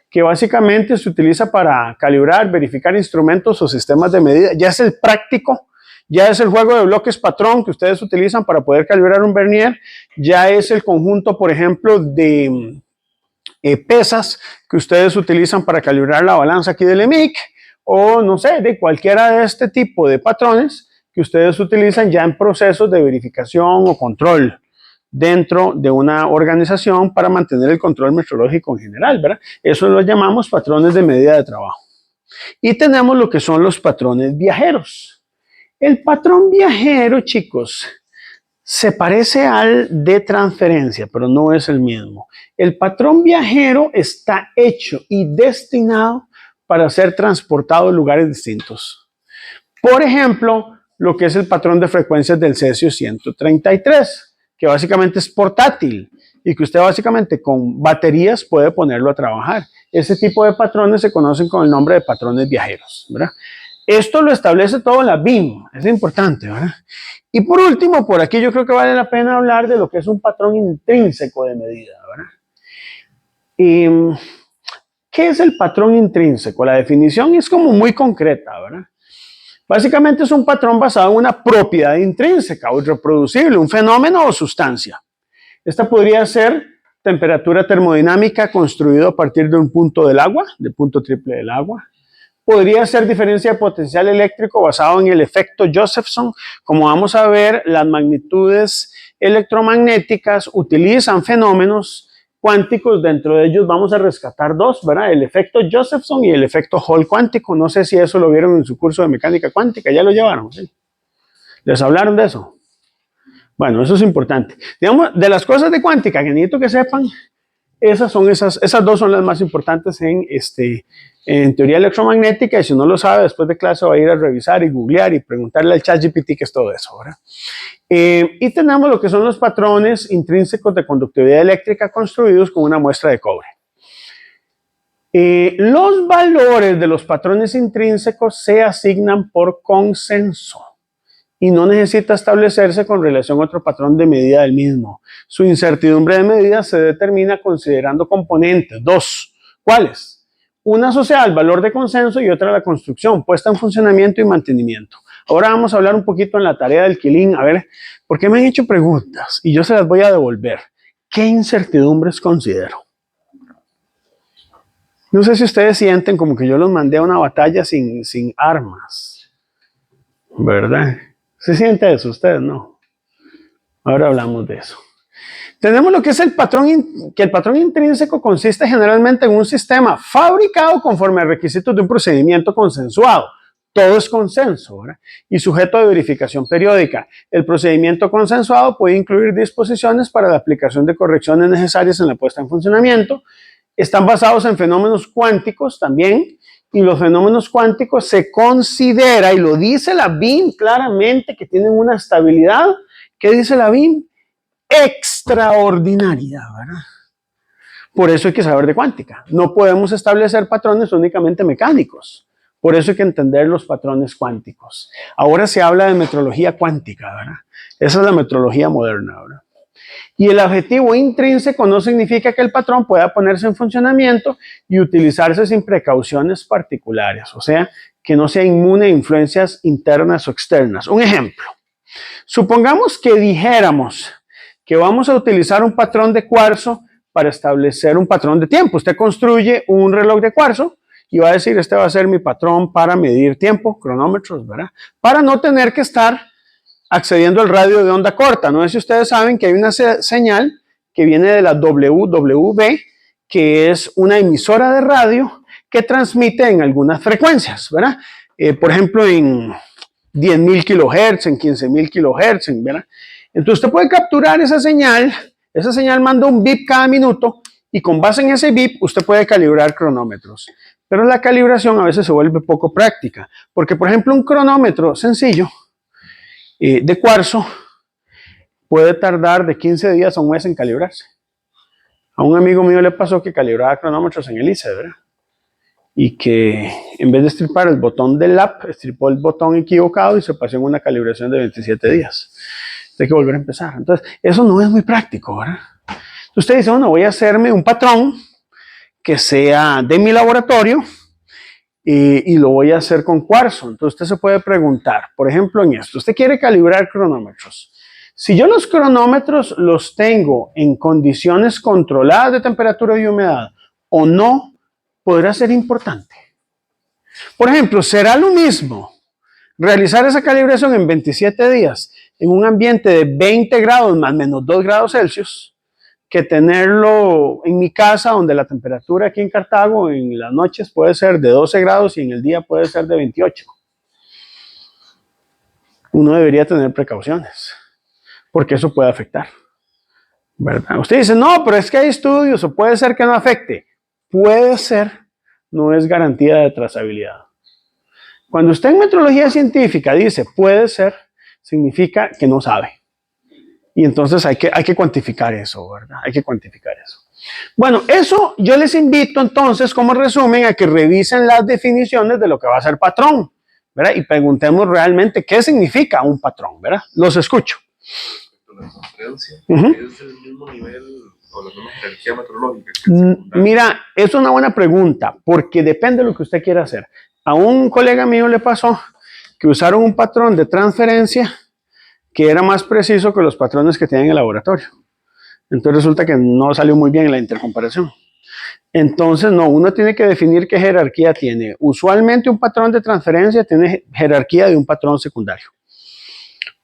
que básicamente se utiliza para calibrar, verificar instrumentos o sistemas de medida. Ya es el práctico, ya es el juego de bloques patrón que ustedes utilizan para poder calibrar un vernier, ya es el conjunto, por ejemplo, de pesas que ustedes utilizan para calibrar la balanza aquí del EMIC, o no sé, de cualquiera de este tipo de patrones que ustedes utilizan ya en procesos de verificación o control dentro de una organización para mantener el control metrológico en general, ¿verdad? Eso lo llamamos patrones de medida de trabajo. Y tenemos lo que son los patrones viajeros. El patrón viajero, chicos, se parece al de transferencia, pero no es el mismo. El patrón viajero está hecho y destinado para ser transportado a lugares distintos. Por ejemplo, lo que es el patrón de frecuencias del cesio 133, que básicamente es portátil y que usted básicamente con baterías puede ponerlo a trabajar. Ese tipo de patrones se conocen con el nombre de patrones viajeros, ¿verdad? Esto lo establece todo la BIM, es importante, ¿verdad? Y por último, por aquí yo creo que vale la pena hablar de lo que es un patrón intrínseco de medida, ¿verdad? Y, ¿qué es el patrón intrínseco? La definición es como muy concreta, ¿verdad? Básicamente es un patrón basado en una propiedad intrínseca o irreproducible, un fenómeno o sustancia. Esta podría ser temperatura termodinámica construido a partir de un punto del agua, del punto triple del agua. podría ser diferencia de potencial eléctrico basado en el efecto Josephson. Como vamos a ver, las magnitudes electromagnéticas utilizan fenómenos cuánticos. Dentro de ellos vamos a rescatar dos, ¿verdad? El efecto Josephson y el efecto Hall cuántico. No sé si eso lo vieron en su curso de mecánica cuántica, ya lo llevaron, ¿sí? ¿Les hablaron de eso? Bueno, eso es importante. Digamos, de las cosas de cuántica que necesito que sepan, esas dos son las más importantes en teoría electromagnética, y si no lo sabe, después de clase va a ir a revisar y googlear y preguntarle al ChatGPT qué es todo eso, ¿verdad? Y tenemos lo que son los patrones intrínsecos de conductividad eléctrica construidos con una muestra de cobre. Los valores de los patrones intrínsecos se asignan por consenso y no necesita establecerse con relación a otro patrón de medida del mismo. Su incertidumbre de medida se determina considerando componentes, dos. ¿Cuáles? Una asociada al valor de consenso y otra a la construcción, puesta en funcionamiento y mantenimiento. Ahora vamos a hablar un poquito en la tarea del Quilín, a ver, porque me han hecho preguntas y yo se las voy a devolver. ¿Qué incertidumbres considero? No sé si ustedes sienten como que yo los mandé a una batalla sin armas, ¿verdad? ¿Se siente eso? Ustedes no. Ahora hablamos de eso. Tenemos lo que es el patrón, que el patrón intrínseco consiste generalmente en un sistema fabricado conforme a requisitos de un procedimiento consensuado. Todo es consenso, ¿verdad? Y sujeto a verificación periódica. El procedimiento consensuado puede incluir disposiciones para la aplicación de correcciones necesarias en la puesta en funcionamiento. Están basados en fenómenos cuánticos también. Y los fenómenos cuánticos se considera, y lo dice la BIM claramente, que tienen una estabilidad. ¿Qué dice la BIM? Extraordinaria, ¿verdad? Por eso hay que saber de cuántica. No podemos establecer patrones únicamente mecánicos. Por eso hay que entender los patrones cuánticos. Ahora se habla de metrología cuántica, ¿verdad? Esa es la metrología moderna, ¿verdad? Y el adjetivo intrínseco no significa que el patrón pueda ponerse en funcionamiento y utilizarse sin precauciones particulares, o sea, que no sea inmune a influencias internas o externas. Un ejemplo, supongamos que dijéramos que vamos a utilizar un patrón de cuarzo para establecer un patrón de tiempo. Usted construye un reloj de cuarzo y va a decir, este va a ser mi patrón para medir tiempo, cronómetros, ¿verdad? Para no tener que estar accediendo al radio de onda corta. No sé si ustedes saben que hay una señal que viene de la WWB, que es una emisora de radio que transmite en algunas frecuencias, ¿verdad? Por ejemplo, en 10.000 kilohertz, en 15.000 kilohertz, ¿verdad? Entonces usted puede capturar esa señal manda un bip cada minuto y con base en ese bip usted puede calibrar cronómetros. Pero la calibración a veces se vuelve poco práctica, porque por ejemplo un cronómetro sencillo de cuarzo puede tardar de 15 días a un mes en calibrarse. A un amigo mío le pasó que calibraba cronómetros en el ICE, ¿verdad? Y que en vez de estripar el botón del app, estripó el botón equivocado y se pasó en una calibración de 27 días. Hay que volver a empezar. Entonces, eso no es muy práctico, ¿verdad? Usted dice, bueno, voy a hacerme un patrón que sea de mi laboratorio y lo voy a hacer con cuarzo. Entonces usted se puede preguntar, por ejemplo, en esto, usted quiere calibrar cronómetros. Si yo los cronómetros los tengo en condiciones controladas de temperatura y humedad o no, podrá ser importante. Por ejemplo, ¿será lo mismo realizar esa calibración en 27 días en un ambiente de 20 grados más menos 2 grados Celsius que tenerlo en mi casa, donde la temperatura aquí en Cartago en las noches puede ser de 12 grados y en el día puede ser de 28? Uno debería tener precauciones, porque eso puede afectar, ¿verdad? Usted dice, no, pero es que hay estudios, o puede ser que no afecte. Puede ser, no es garantía de trazabilidad. Cuando usted en metrología científica dice puede ser, significa que no sabe. Y entonces hay que cuantificar eso, ¿verdad? Hay que cuantificar eso. Bueno, eso yo les invito entonces, como resumen, a que revisen las definiciones de lo que va a ser patrón, ¿verdad? Y preguntemos realmente qué significa un patrón, ¿verdad? Los escucho. La transferencia es el mismo nivel o la misma jerarquía metrológica. Mira, es una buena pregunta, porque depende de lo que usted quiera hacer. A un colega mío le pasó que usaron un patrón de transferencia que era más preciso que los patrones que tienen en el laboratorio. Entonces resulta que no salió muy bien en la intercomparación. Entonces, no, uno tiene que definir qué jerarquía tiene. Usualmente un patrón de transferencia tiene jerarquía de un patrón secundario,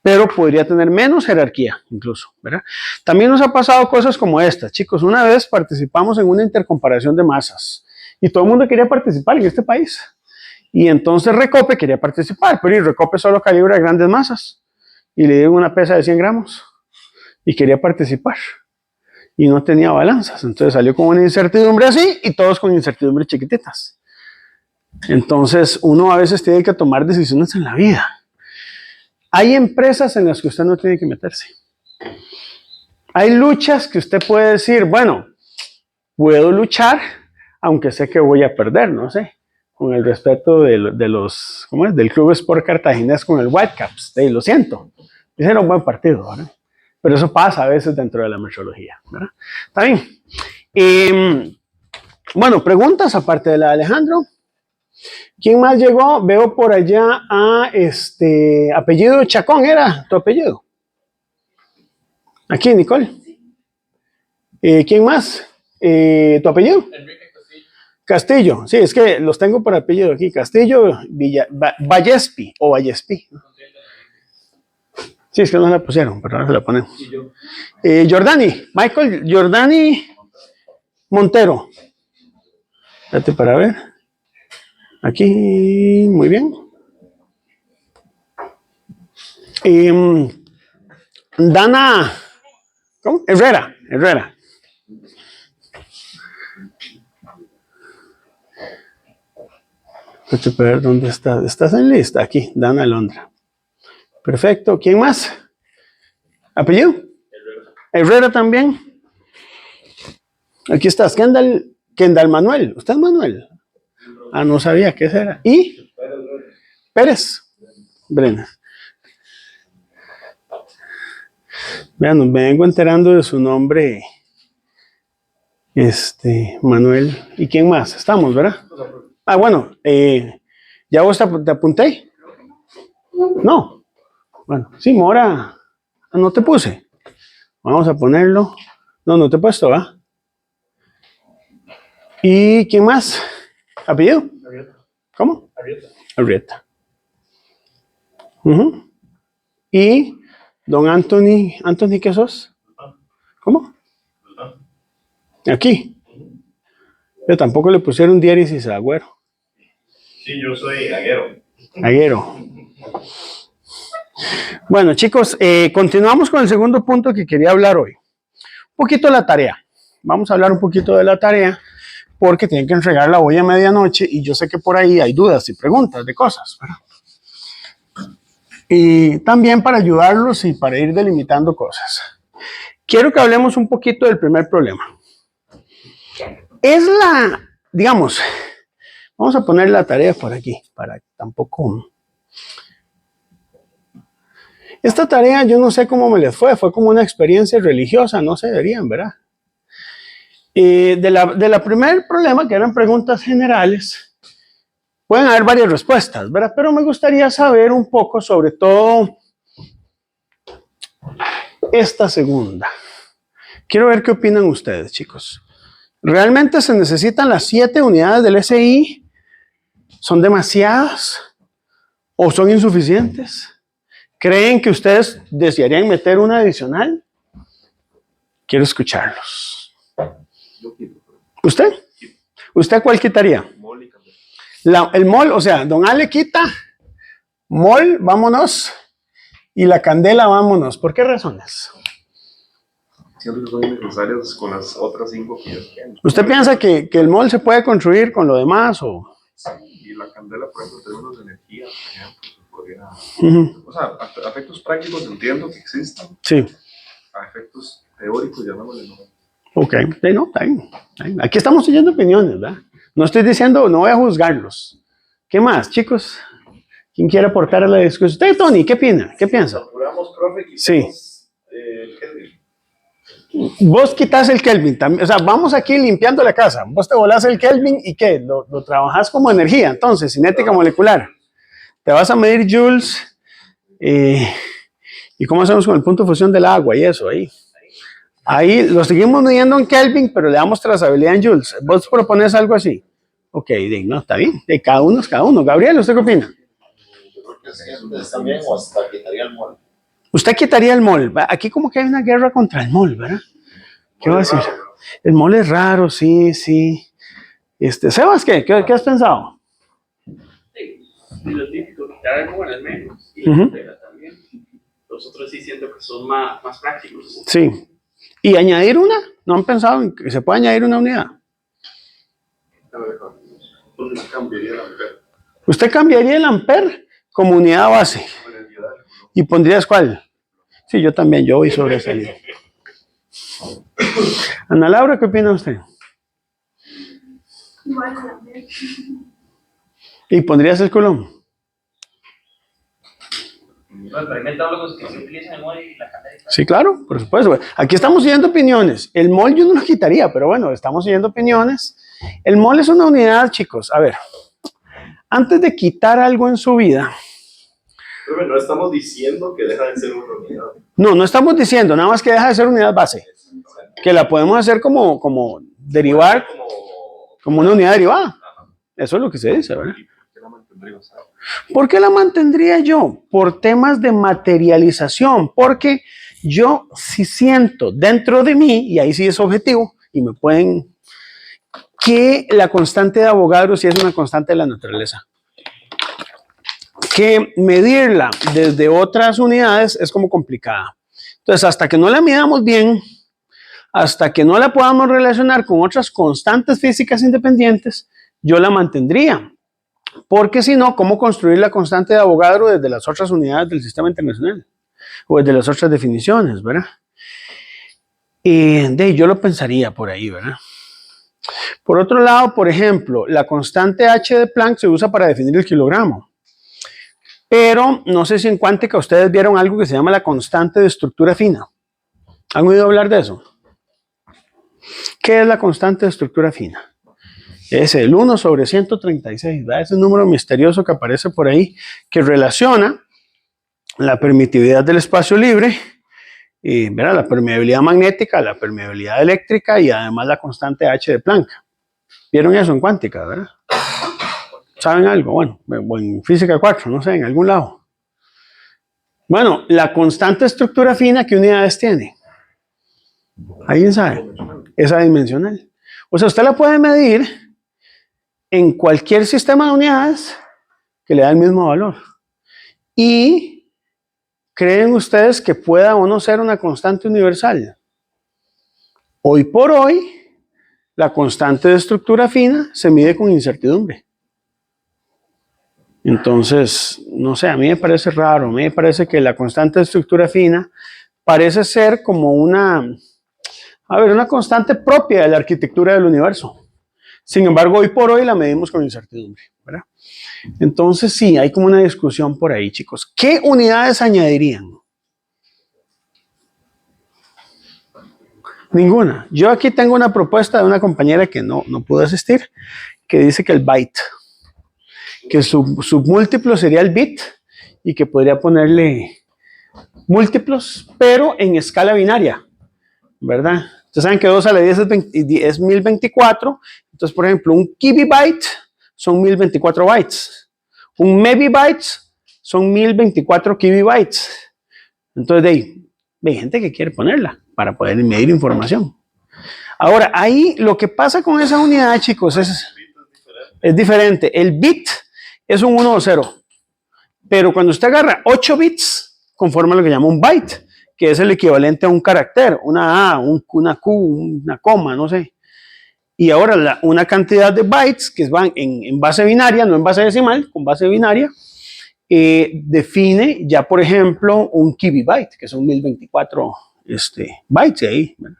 pero podría tener menos jerarquía incluso, ¿verdad? También nos ha pasado cosas como esta, chicos. Una vez participamos en una intercomparación de masas y todo el mundo quería participar en este país. Y entonces Recope quería participar, pero Recope solo calibra grandes masas y le dieron una pesa de 100 gramos y quería participar y no tenía balanzas. Entonces salió con una incertidumbre así y todos con incertidumbres chiquititas. Entonces uno a veces tiene que tomar decisiones en la vida. Hay empresas en las que usted no tiene que meterse. Hay luchas que usted puede decir, bueno, puedo luchar aunque sé que voy a perder, no sé. Con el respeto de los, ¿cómo es? Del Club Sport Cartaginés con el Whitecaps. Lo siento. Hicieron un buen partido, ¿verdad? Pero eso pasa a veces dentro de la metrología, ¿verdad? Está bien. Bueno, preguntas aparte de la de Alejandro. ¿Quién más llegó? Veo por allá a apellido Chacón, ¿era tu apellido? Aquí, Nicole. ¿Quién más? ¿Tu apellido? Enrique Castillo. Castillo, sí, es que los tengo por apellido aquí. Castillo, Vallespi o Vallespi. Sí, es que no la pusieron, pero ahora se la ponemos. Y yo. Jordani, Michael Jordani Montero. Espérate para ver. Aquí, muy bien. Dana, ¿cómo? Herrera. Espérate para ver dónde estás. ¿Estás en lista? Aquí, Dana Alondra. Perfecto. ¿Quién más? ¿Apellido? Herrera también. Aquí estás, Kendall Manuel. ¿Usted es Manuel? Ah, no sabía qué era. ¿Y? Pérez. Brenes. Vean, me vengo enterando de su nombre. Manuel. ¿Y quién más? Estamos, ¿verdad? Ah, bueno. ¿Ya vos te apunté? No. Bueno, sí, Mora. No te puse. Vamos a ponerlo. No te he puesto, ¿va? ¿Y quién más? ¿Apellido? Arrieta. ¿Cómo? Arrieta. Y don Anthony. ¿Anthony qué sos? ¿Cómo? Aquí. Yo tampoco le pusieron diéresis a Agüero. Sí, yo soy Aguero. Aguero. Bueno, chicos, continuamos con el segundo punto que quería hablar hoy. Un poquito de la tarea. Vamos a hablar un poquito de la tarea porque tienen que entregarla hoy a medianoche y yo sé que por ahí hay dudas y preguntas de cosas, ¿verdad? Y también para ayudarlos y para ir delimitando cosas. Quiero que hablemos un poquito del primer problema. Digamos, vamos a poner la tarea por aquí, para tampoco... Esta tarea yo no sé cómo me les fue como una experiencia religiosa, no se deberían, ¿verdad? De la primer problema, que eran preguntas generales, pueden haber varias respuestas, ¿verdad? Pero me gustaría saber un poco sobre todo esta segunda. Quiero ver qué opinan ustedes, chicos. ¿Realmente se necesitan las 7 unidades del SI? ¿Son demasiadas? ¿O son insuficientes? ¿Creen que ustedes desearían meter una adicional? Quiero escucharlos. ¿Usted? ¿Usted cuál quitaría? El mol, o sea, don Ale quita, mol, vámonos, y la candela, vámonos. ¿Por qué razones? Siento que son innecesarias con las otras 5 que ya tienen. ¿Usted piensa que el mol se puede construir con lo demás? O? Sí, y la candela, por ejemplo, en términos de energía, por ejemplo, se podría... O sea, a efectos prácticos entiendo que existan. Sí. A efectos teóricos, llamémosle no. Ok, sí, no, está bien. Aquí estamos oyendo opiniones, ¿verdad? No estoy diciendo, no voy a juzgarlos. ¿Qué más, chicos? ¿Quién quiere aportar a la discusión? Usted, Tony, ¿qué opina? ¿Qué piensa? Apuramos, profe, quizás, Sí. Vos quitas el Kelvin también, o sea, vamos aquí limpiando la casa. Vos te volás el Kelvin y ¿qué? Lo trabajás como energía, entonces, cinética molecular. Te vas a medir joules y cómo hacemos con el punto de fusión del agua y eso ahí. Ahí lo seguimos midiendo en Kelvin, pero le damos trazabilidad en joules. ¿Vos propones algo así? Ok, no, está bien. De cada uno es cada uno. Gabriel, ¿usted qué opina? Yo creo que está bien o hasta quitaría el mol. Usted quitaría el mol. Aquí como que hay una guerra contra el mol, ¿verdad? ¿Qué va a decir? El mol es raro, sí, sí. Sebas, ¿qué has pensado? Sí, y lo típico, quitar algo en el menos. Y Ujú. también. Los otros sí siento que son más prácticos. Sí. ¿Y añadir una? ¿No han pensado en que se puede añadir una unidad? ¿Dónde se cambiaría el ampere? Usted cambiaría el ampere como unidad base. ¿Y pondrías cuál? Sí, yo también, yo voy sobre esa línea. Ana Laura, ¿qué opina usted? ¿Y pondrías el colón? Bueno, experimenta los que se utilizan en mol y la cantidad. Sí, claro, por supuesto. Aquí estamos siguiendo opiniones. El mol yo no lo quitaría, pero bueno, estamos siguiendo opiniones. El mol es una unidad, chicos. A ver, antes de quitar algo en su vida, Pero no estamos diciendo que deja de ser una unidad. no estamos diciendo, nada más que deja de ser unidad base, que la podemos hacer como derivar como una unidad derivada. Eso es lo que se dice, ¿verdad? ¿Qué la mantendría? ¿Por qué la mantendría yo? Por temas de materialización, porque yo sí siento dentro de mí, y ahí sí es objetivo, y me pueden, que la constante de Avogadro sí es una constante de la naturaleza. Que medirla desde otras unidades es como complicada. Entonces, hasta que no la midamos bien, hasta que no la podamos relacionar con otras constantes físicas independientes, yo la mantendría. Porque si no, ¿cómo construir la constante de Avogadro desde las otras unidades del sistema internacional? O desde las otras definiciones, ¿verdad? Y yo lo pensaría por ahí, ¿verdad? Por otro lado, por ejemplo, la constante H de Planck se usa para definir el kilogramo. Pero no sé si en cuántica ustedes vieron algo que se llama la constante de estructura fina. ¿Han oído hablar de eso? ¿Qué es la constante de estructura fina? Es el 1 sobre 136, ¿verdad? Ese número misterioso que aparece por ahí, que relaciona la permitividad del espacio libre, ¿verdad? La permeabilidad magnética, la permeabilidad eléctrica y además la constante H de Planck. ¿Vieron eso en cuántica, verdad? ¿Saben algo? Bueno, en física 4, no sé, en algún lado. Bueno, la constante de estructura fina, ¿qué unidades tiene? ¿Alguien sabe? Es adimensional. O sea, usted la puede medir en cualquier sistema de unidades que le da el mismo valor. ¿Y creen ustedes que pueda o no ser una constante universal? Hoy por hoy, la constante de estructura fina se mide con incertidumbre. Entonces, no sé, a mí me parece raro, a mí me parece que la constante de estructura fina parece ser como una constante propia de la arquitectura del universo. Sin embargo, hoy por hoy la medimos con incertidumbre, ¿verdad? Entonces, sí, hay como una discusión por ahí, chicos. ¿Qué unidades añadirían? Ninguna. Yo aquí tengo una propuesta de una compañera que no pudo asistir, que dice que el byte, que su múltiplo sería el bit y que podría ponerle múltiplos, pero en escala binaria, ¿verdad? Ustedes saben que 2 a la 10 es 1024, entonces, por ejemplo, un kibibyte son 1024 bytes, un mebibyte son 1024 kibibytes. Entonces, hay gente que quiere ponerla para poder medir información. Ahora, ahí lo que pasa con esa unidad, chicos, es diferente. El bit es un 1 o 0, pero cuando usted agarra 8 bits, conforma lo que llama un byte, que es el equivalente a un carácter, una A, una Q, una coma, no sé. Y ahora una cantidad de bytes que van en base binaria, no en base decimal, con base binaria, define ya, por ejemplo, un kibibyte, que son 1024 bytes ahí. ¿Verdad?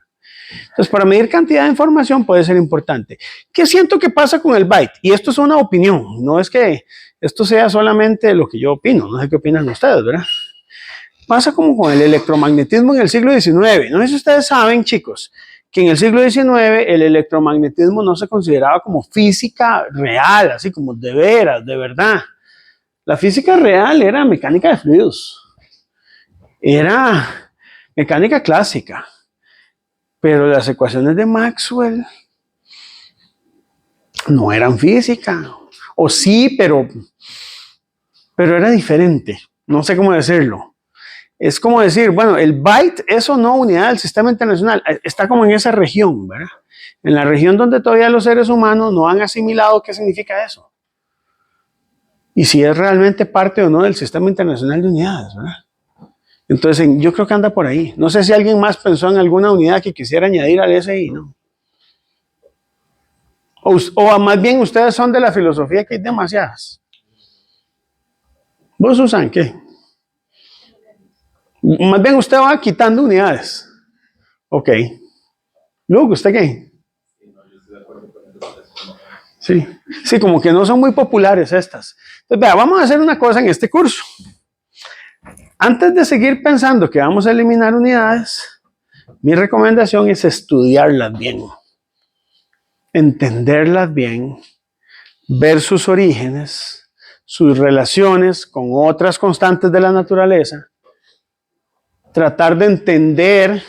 Entonces, para medir cantidad de información puede ser importante. ¿Qué siento que pasa con el byte? Y esto es una opinión, no es que esto sea solamente lo que yo opino, no sé qué opinan ustedes, ¿verdad? Pasa como con el electromagnetismo en el siglo XIX. No sé si ustedes saben, chicos, que en el siglo XIX el electromagnetismo no se consideraba como física real, así como de veras, de verdad. La física real era mecánica de fluidos, era mecánica clásica. Pero las ecuaciones de Maxwell no eran física. O sí, pero era diferente. No sé cómo decirlo. Es como decir, bueno, el byte es o no unidad del sistema internacional. Está como en esa región, ¿verdad? En la región donde todavía los seres humanos no han asimilado qué significa eso. Y si es realmente parte o no del sistema internacional de unidades, ¿verdad? Entonces, yo creo que anda por ahí. No sé si alguien más pensó en alguna unidad que quisiera añadir al SI, ¿no? O más bien ustedes son de la filosofía que hay demasiadas. ¿Vos, Susan, qué? Más bien usted va quitando unidades. Ok. Luego, ¿usted qué? Sí, como que no son muy populares estas. Entonces, vea, vamos a hacer una cosa en este curso. Antes de seguir pensando que vamos a eliminar unidades, mi recomendación es estudiarlas bien, entenderlas bien, ver sus orígenes, sus relaciones con otras constantes de la naturaleza, tratar de entender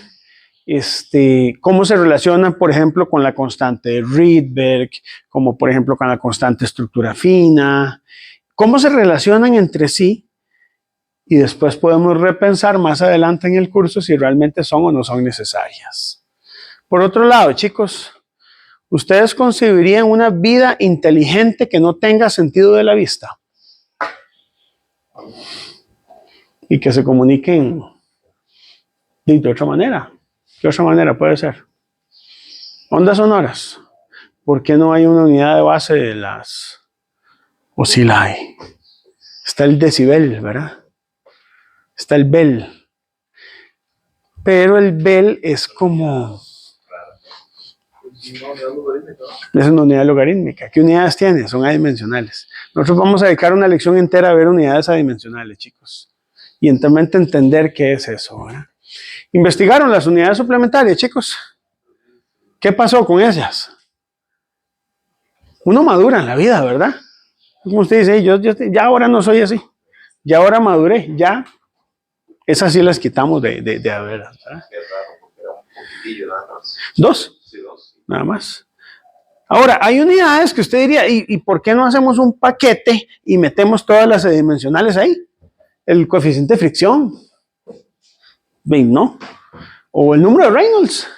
cómo se relacionan, por ejemplo, con la constante de Rydberg, como por ejemplo con la constante estructura fina, cómo se relacionan entre sí, y después podemos repensar más adelante en el curso si realmente son o no son necesarias. Por otro lado, chicos, ¿ustedes concebirían una vida inteligente que no tenga sentido de la vista? Y que se comuniquen de otra manera. ¿Qué otra manera puede ser? Ondas sonoras. ¿Por qué no hay una unidad de base de las? O sí la hay. Está el decibel, ¿verdad? Está el bel. Pero el bel es como... Es una unidad logarítmica. ¿Qué unidades tiene? Son adimensionales. Nosotros vamos a dedicar una lección entera a ver unidades adimensionales, chicos. Y entonces entender qué es eso, ¿verdad? Investigaron las unidades suplementarias, chicos. ¿Qué pasó con ellas? Uno madura en la vida, ¿verdad? Como usted dice, yo ya ahora no soy así. Ya ahora maduré, ya. Esas sí las quitamos de haber, ¿verdad? Qué raro, porque era un poquitillo nada más. ¿Dos? Sí, dos. Nada más. Ahora, hay unidades que usted diría, ¿y por qué no hacemos un paquete y metemos todas las adimensionales ahí? El coeficiente de fricción. ¿No? O el número de Reynolds.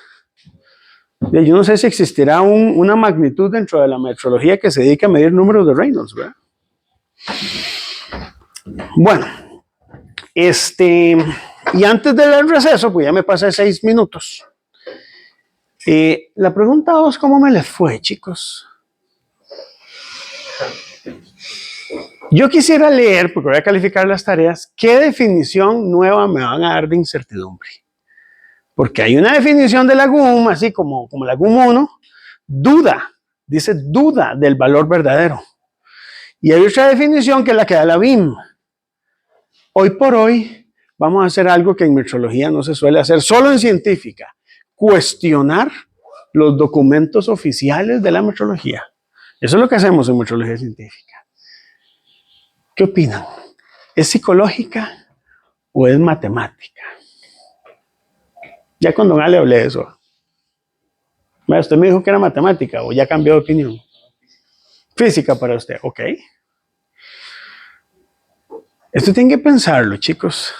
Yo no sé si existirá una magnitud dentro de la metrología que se dedique a medir números de Reynolds, ¿verdad? Bueno, y antes del receso, pues ya me pasé 6 minutos. La pregunta 2, ¿cómo me les fue, chicos? Yo quisiera leer, porque voy a calificar las tareas, ¿qué definición nueva me van a dar de incertidumbre? Porque hay una definición de la GUM, así como la GUM 1, duda, dice duda del valor verdadero. Y hay otra definición que es la que da la BIM. Hoy por hoy vamos a hacer algo que en metrología no se suele hacer, solo en científica, cuestionar los documentos oficiales de la metrología. Eso es lo que hacemos en metrología científica. ¿Qué opinan? ¿Es psicológica o es matemática? Ya con Don Ale hablé de eso. Usted me dijo que era matemática o ya cambió de opinión. Física para usted, ok. Esto tienen que pensarlo, chicos.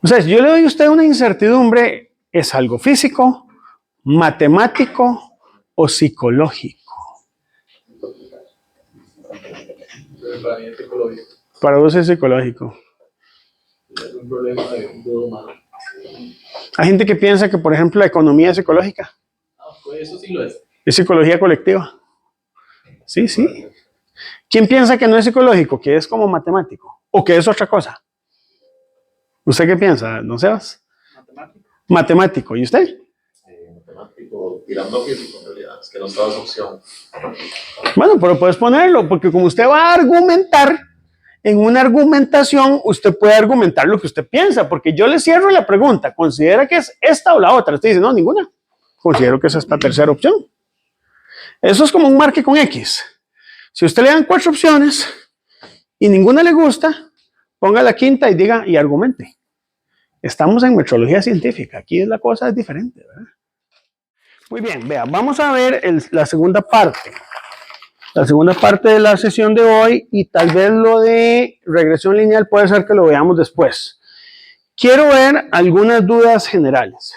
O sea, si yo le doy a usted una incertidumbre, ¿es algo físico, matemático o psicológico? Para mí es psicológico. Para vos es psicológico. Es un problema de un todo humano. Hay gente que piensa que, por ejemplo, la economía es psicológica. Pues eso sí lo es. Es psicología colectiva. Sí, sí. ¿Quién piensa que no es psicológico? Que es como matemático. ¿O que es otra cosa? ¿Usted qué piensa? ¿No Sebas? Matemático. Matemático. ¿Y usted? Matemático, tirando físico en realidad, es que no estaba esa opción. Bueno, pero puedes ponerlo, porque como usted va a argumentar, en una argumentación usted puede argumentar lo que usted piensa, porque yo le cierro la pregunta, ¿considera que es esta o la otra? Usted dice, no, ninguna. Considero que es esta tercera opción. Eso es como un marque con X. Si usted le dan 4 opciones y ninguna le gusta, ponga la quinta y diga y argumente. Estamos en metrología científica, aquí la cosa es diferente, ¿verdad? Muy bien, vean, vamos a ver la segunda parte. La segunda parte de la sesión de hoy y tal vez lo de regresión lineal puede ser que lo veamos después. Quiero ver algunas dudas generales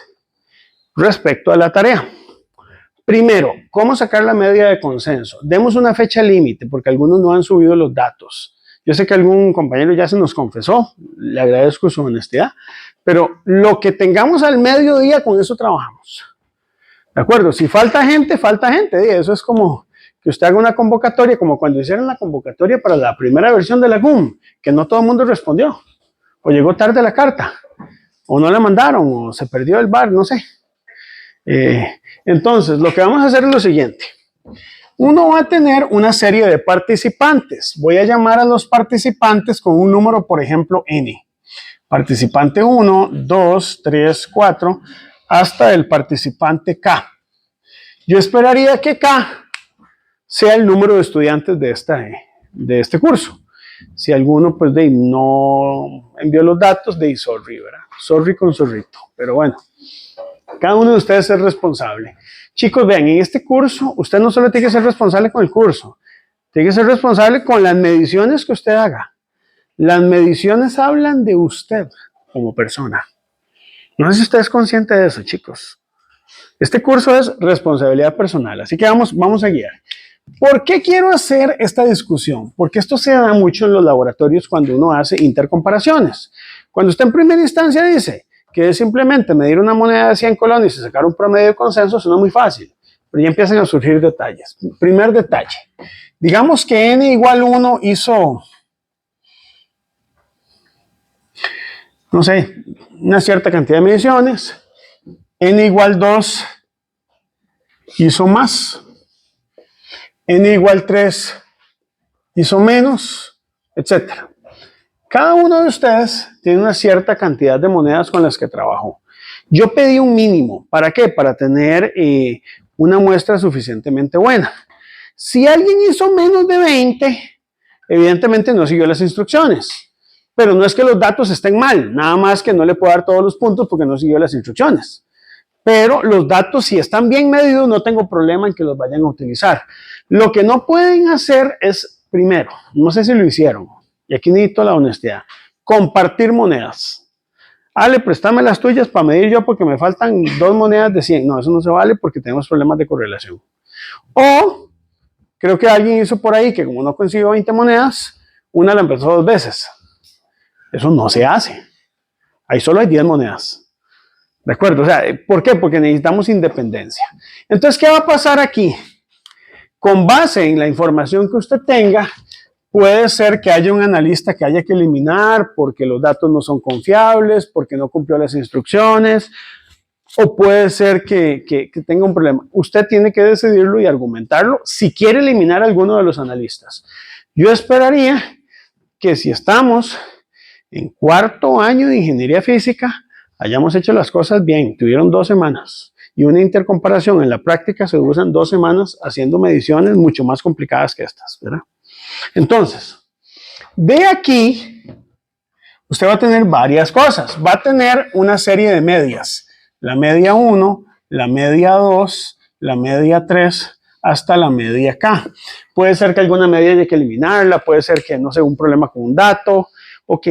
respecto a la tarea. Primero, ¿cómo sacar la media de consenso? Demos una fecha límite porque algunos no han subido los datos. Yo sé que algún compañero ya se nos confesó, le agradezco su honestidad, pero lo que tengamos al mediodía, con eso trabajamos. ¿De acuerdo? Si falta gente, eso es como que usted haga una convocatoria, como cuando hicieron la convocatoria para la primera versión de la GUM, que no todo el mundo respondió, o llegó tarde la carta, o no la mandaron, o se perdió el bar, no sé. Entonces, lo que vamos a hacer es lo siguiente. Uno va a tener una serie de participantes. Voy a llamar a los participantes con un número, por ejemplo, N. Participante 1, 2, 3, 4, hasta el participante K. Yo esperaría que K sea el número de estudiantes de este curso. Si alguno pues no envió los datos, sorry, ¿verdad? Sorry con zorrito, pero bueno. Cada uno de ustedes es responsable. Chicos, vean, en este curso, usted no solo tiene que ser responsable con el curso, tiene que ser responsable con las mediciones que usted haga. Las mediciones hablan de usted como persona. No sé si usted es consciente de eso, chicos. Este curso es responsabilidad personal, así que vamos a guiar. ¿Por qué quiero hacer esta discusión? Porque esto se da mucho en los laboratorios cuando uno hace intercomparaciones. Cuando usted en primera instancia dice que es simplemente medir una moneda de 100 colones y sacar un promedio de consenso, suena muy fácil, pero ya empiezan a surgir detalles. Primer detalle, digamos que n igual 1 hizo, no sé, una cierta cantidad de mediciones, n igual 2 hizo más, n igual 3 hizo menos, etc. Cada uno de ustedes tiene una cierta cantidad de monedas con las que trabajó. Yo pedí un mínimo. ¿Para qué? Para tener una muestra suficientemente buena. Si alguien hizo menos de 20, evidentemente no siguió las instrucciones. Pero no es que los datos estén mal, nada más que no le puedo dar todos los puntos porque no siguió las instrucciones. Pero los datos, si están bien medidos, no tengo problema en que los vayan a utilizar. Lo que no pueden hacer es, primero, no sé si lo hicieron, y aquí necesito la honestidad, compartir monedas. Ale, préstame las tuyas para medir yo porque me faltan 2 monedas de 100. No, eso no se vale porque tenemos problemas de correlación. O, creo que alguien hizo por ahí que como no consiguió 20 monedas, una la empezó 2 veces. Eso no se hace. Ahí solo hay 10 monedas. ¿De acuerdo? O sea, ¿por qué? Porque necesitamos independencia. Entonces, ¿qué va a pasar aquí? Con base en la información que usted tenga, puede ser que haya un analista que haya que eliminar porque los datos no son confiables, porque no cumplió las instrucciones, o puede ser que tenga un problema. Usted tiene que decidirlo y argumentarlo si quiere eliminar a alguno de los analistas. Yo esperaría que si estamos en 4º año de ingeniería física, hayamos hecho las cosas bien. Tuvieron 2 semanas y una intercomparación en la práctica se usan 2 semanas haciendo mediciones mucho más complicadas que estas, ¿verdad? Entonces, de aquí, usted va a tener varias cosas. Va a tener una serie de medias. La media 1, la media 2, la media 3, hasta la media K. Puede ser que alguna media haya que eliminarla, puede ser que, no sé, un problema con un dato. Ok.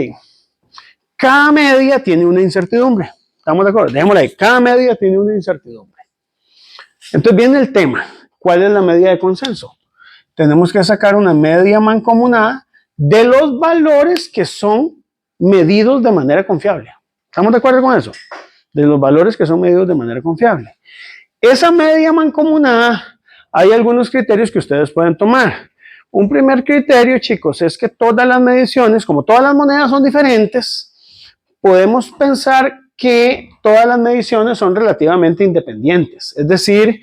Cada media tiene una incertidumbre. ¿Estamos de acuerdo? Dejémosla ahí. Cada media tiene una incertidumbre. Entonces viene el tema. ¿Cuál es la media de consenso? Tenemos que sacar una media mancomunada de los valores que son medidos de manera confiable. ¿Estamos de acuerdo con eso? De los valores que son medidos de manera confiable. Esa media mancomunada, hay algunos criterios que ustedes pueden tomar. Un primer criterio, chicos, es que todas las mediciones, como todas las monedas son diferentes, podemos pensar que todas las mediciones son relativamente independientes. Es decir,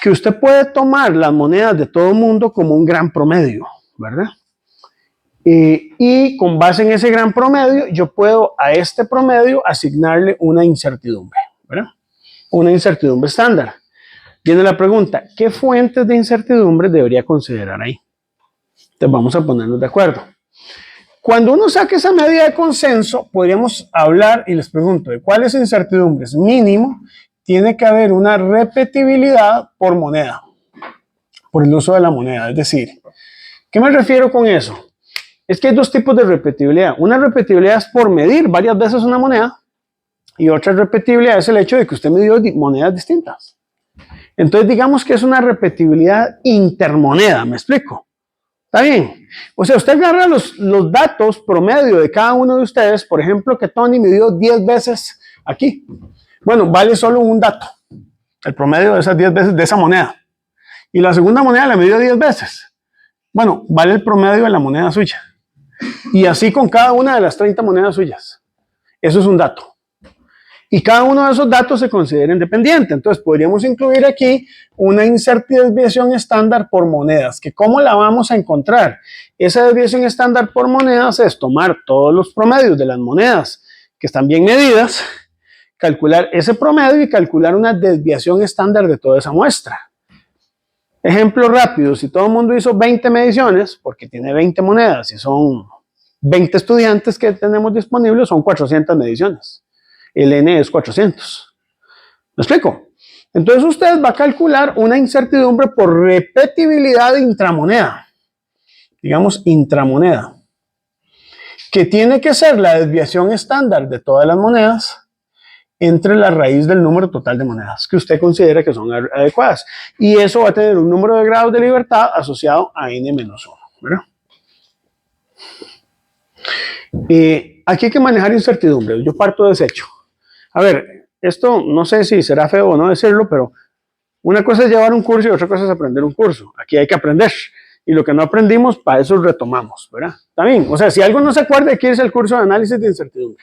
que usted puede tomar las monedas de todo el mundo como un gran promedio, ¿verdad? Y con base en ese gran promedio, yo puedo a este promedio asignarle una incertidumbre, ¿verdad? Una incertidumbre estándar. Viene la pregunta, ¿qué fuentes de incertidumbre debería considerar ahí? Entonces vamos a ponernos de acuerdo. Cuando uno saque esa medida de consenso, podríamos hablar, y les pregunto, ¿de cuáles incertidumbres? Mínimo, tiene que haber una repetibilidad por moneda, por el uso de la moneda. Es decir, ¿qué me refiero con eso? Es que hay dos tipos de repetibilidad. Una repetibilidad es por medir varias veces una moneda, y otra repetibilidad es el hecho de que usted midió monedas distintas. Entonces, digamos que es una repetibilidad intermoneda, ¿me explico? ¿Está bien? O sea, usted agarra los datos promedio de cada uno de ustedes, por ejemplo, que Tony midió 10 veces aquí. Bueno, vale solo un dato, el promedio de esas 10 veces de esa moneda. Y la segunda moneda la midió 10 veces. Bueno, vale el promedio de la moneda suya. Y así con cada una de las 30 monedas suyas. Eso es un dato. Y cada uno de esos datos se considera independiente. Entonces, podríamos incluir aquí una desviación estándar por monedas. ¿Que cómo la vamos a encontrar? Esa desviación estándar por monedas es tomar todos los promedios de las monedas que están bien medidas, calcular ese promedio y calcular una desviación estándar de toda esa muestra. Ejemplo rápido, si todo el mundo hizo 20 mediciones, porque tiene 20 monedas y son 20 estudiantes que tenemos disponibles, son 400 mediciones. El N es 400. ¿Me explico? Entonces usted va a calcular una incertidumbre por repetibilidad intramoneda. Digamos intramoneda. Que tiene que ser la desviación estándar de todas las monedas entre la raíz del número total de monedas que usted considera que son adecuadas. Y eso va a tener un número de grados de libertad asociado a N-1, ¿verdad? Aquí hay que manejar incertidumbres. Yo parto de ese hecho. A ver, esto no sé si será feo o no decirlo, pero una cosa es llevar un curso y otra cosa es aprender un curso. Aquí hay que aprender. Y lo que no aprendimos, para eso retomamos, ¿verdad? Está bien. O sea, si algo no se acuerda, hay que irse al curso de análisis de incertidumbre.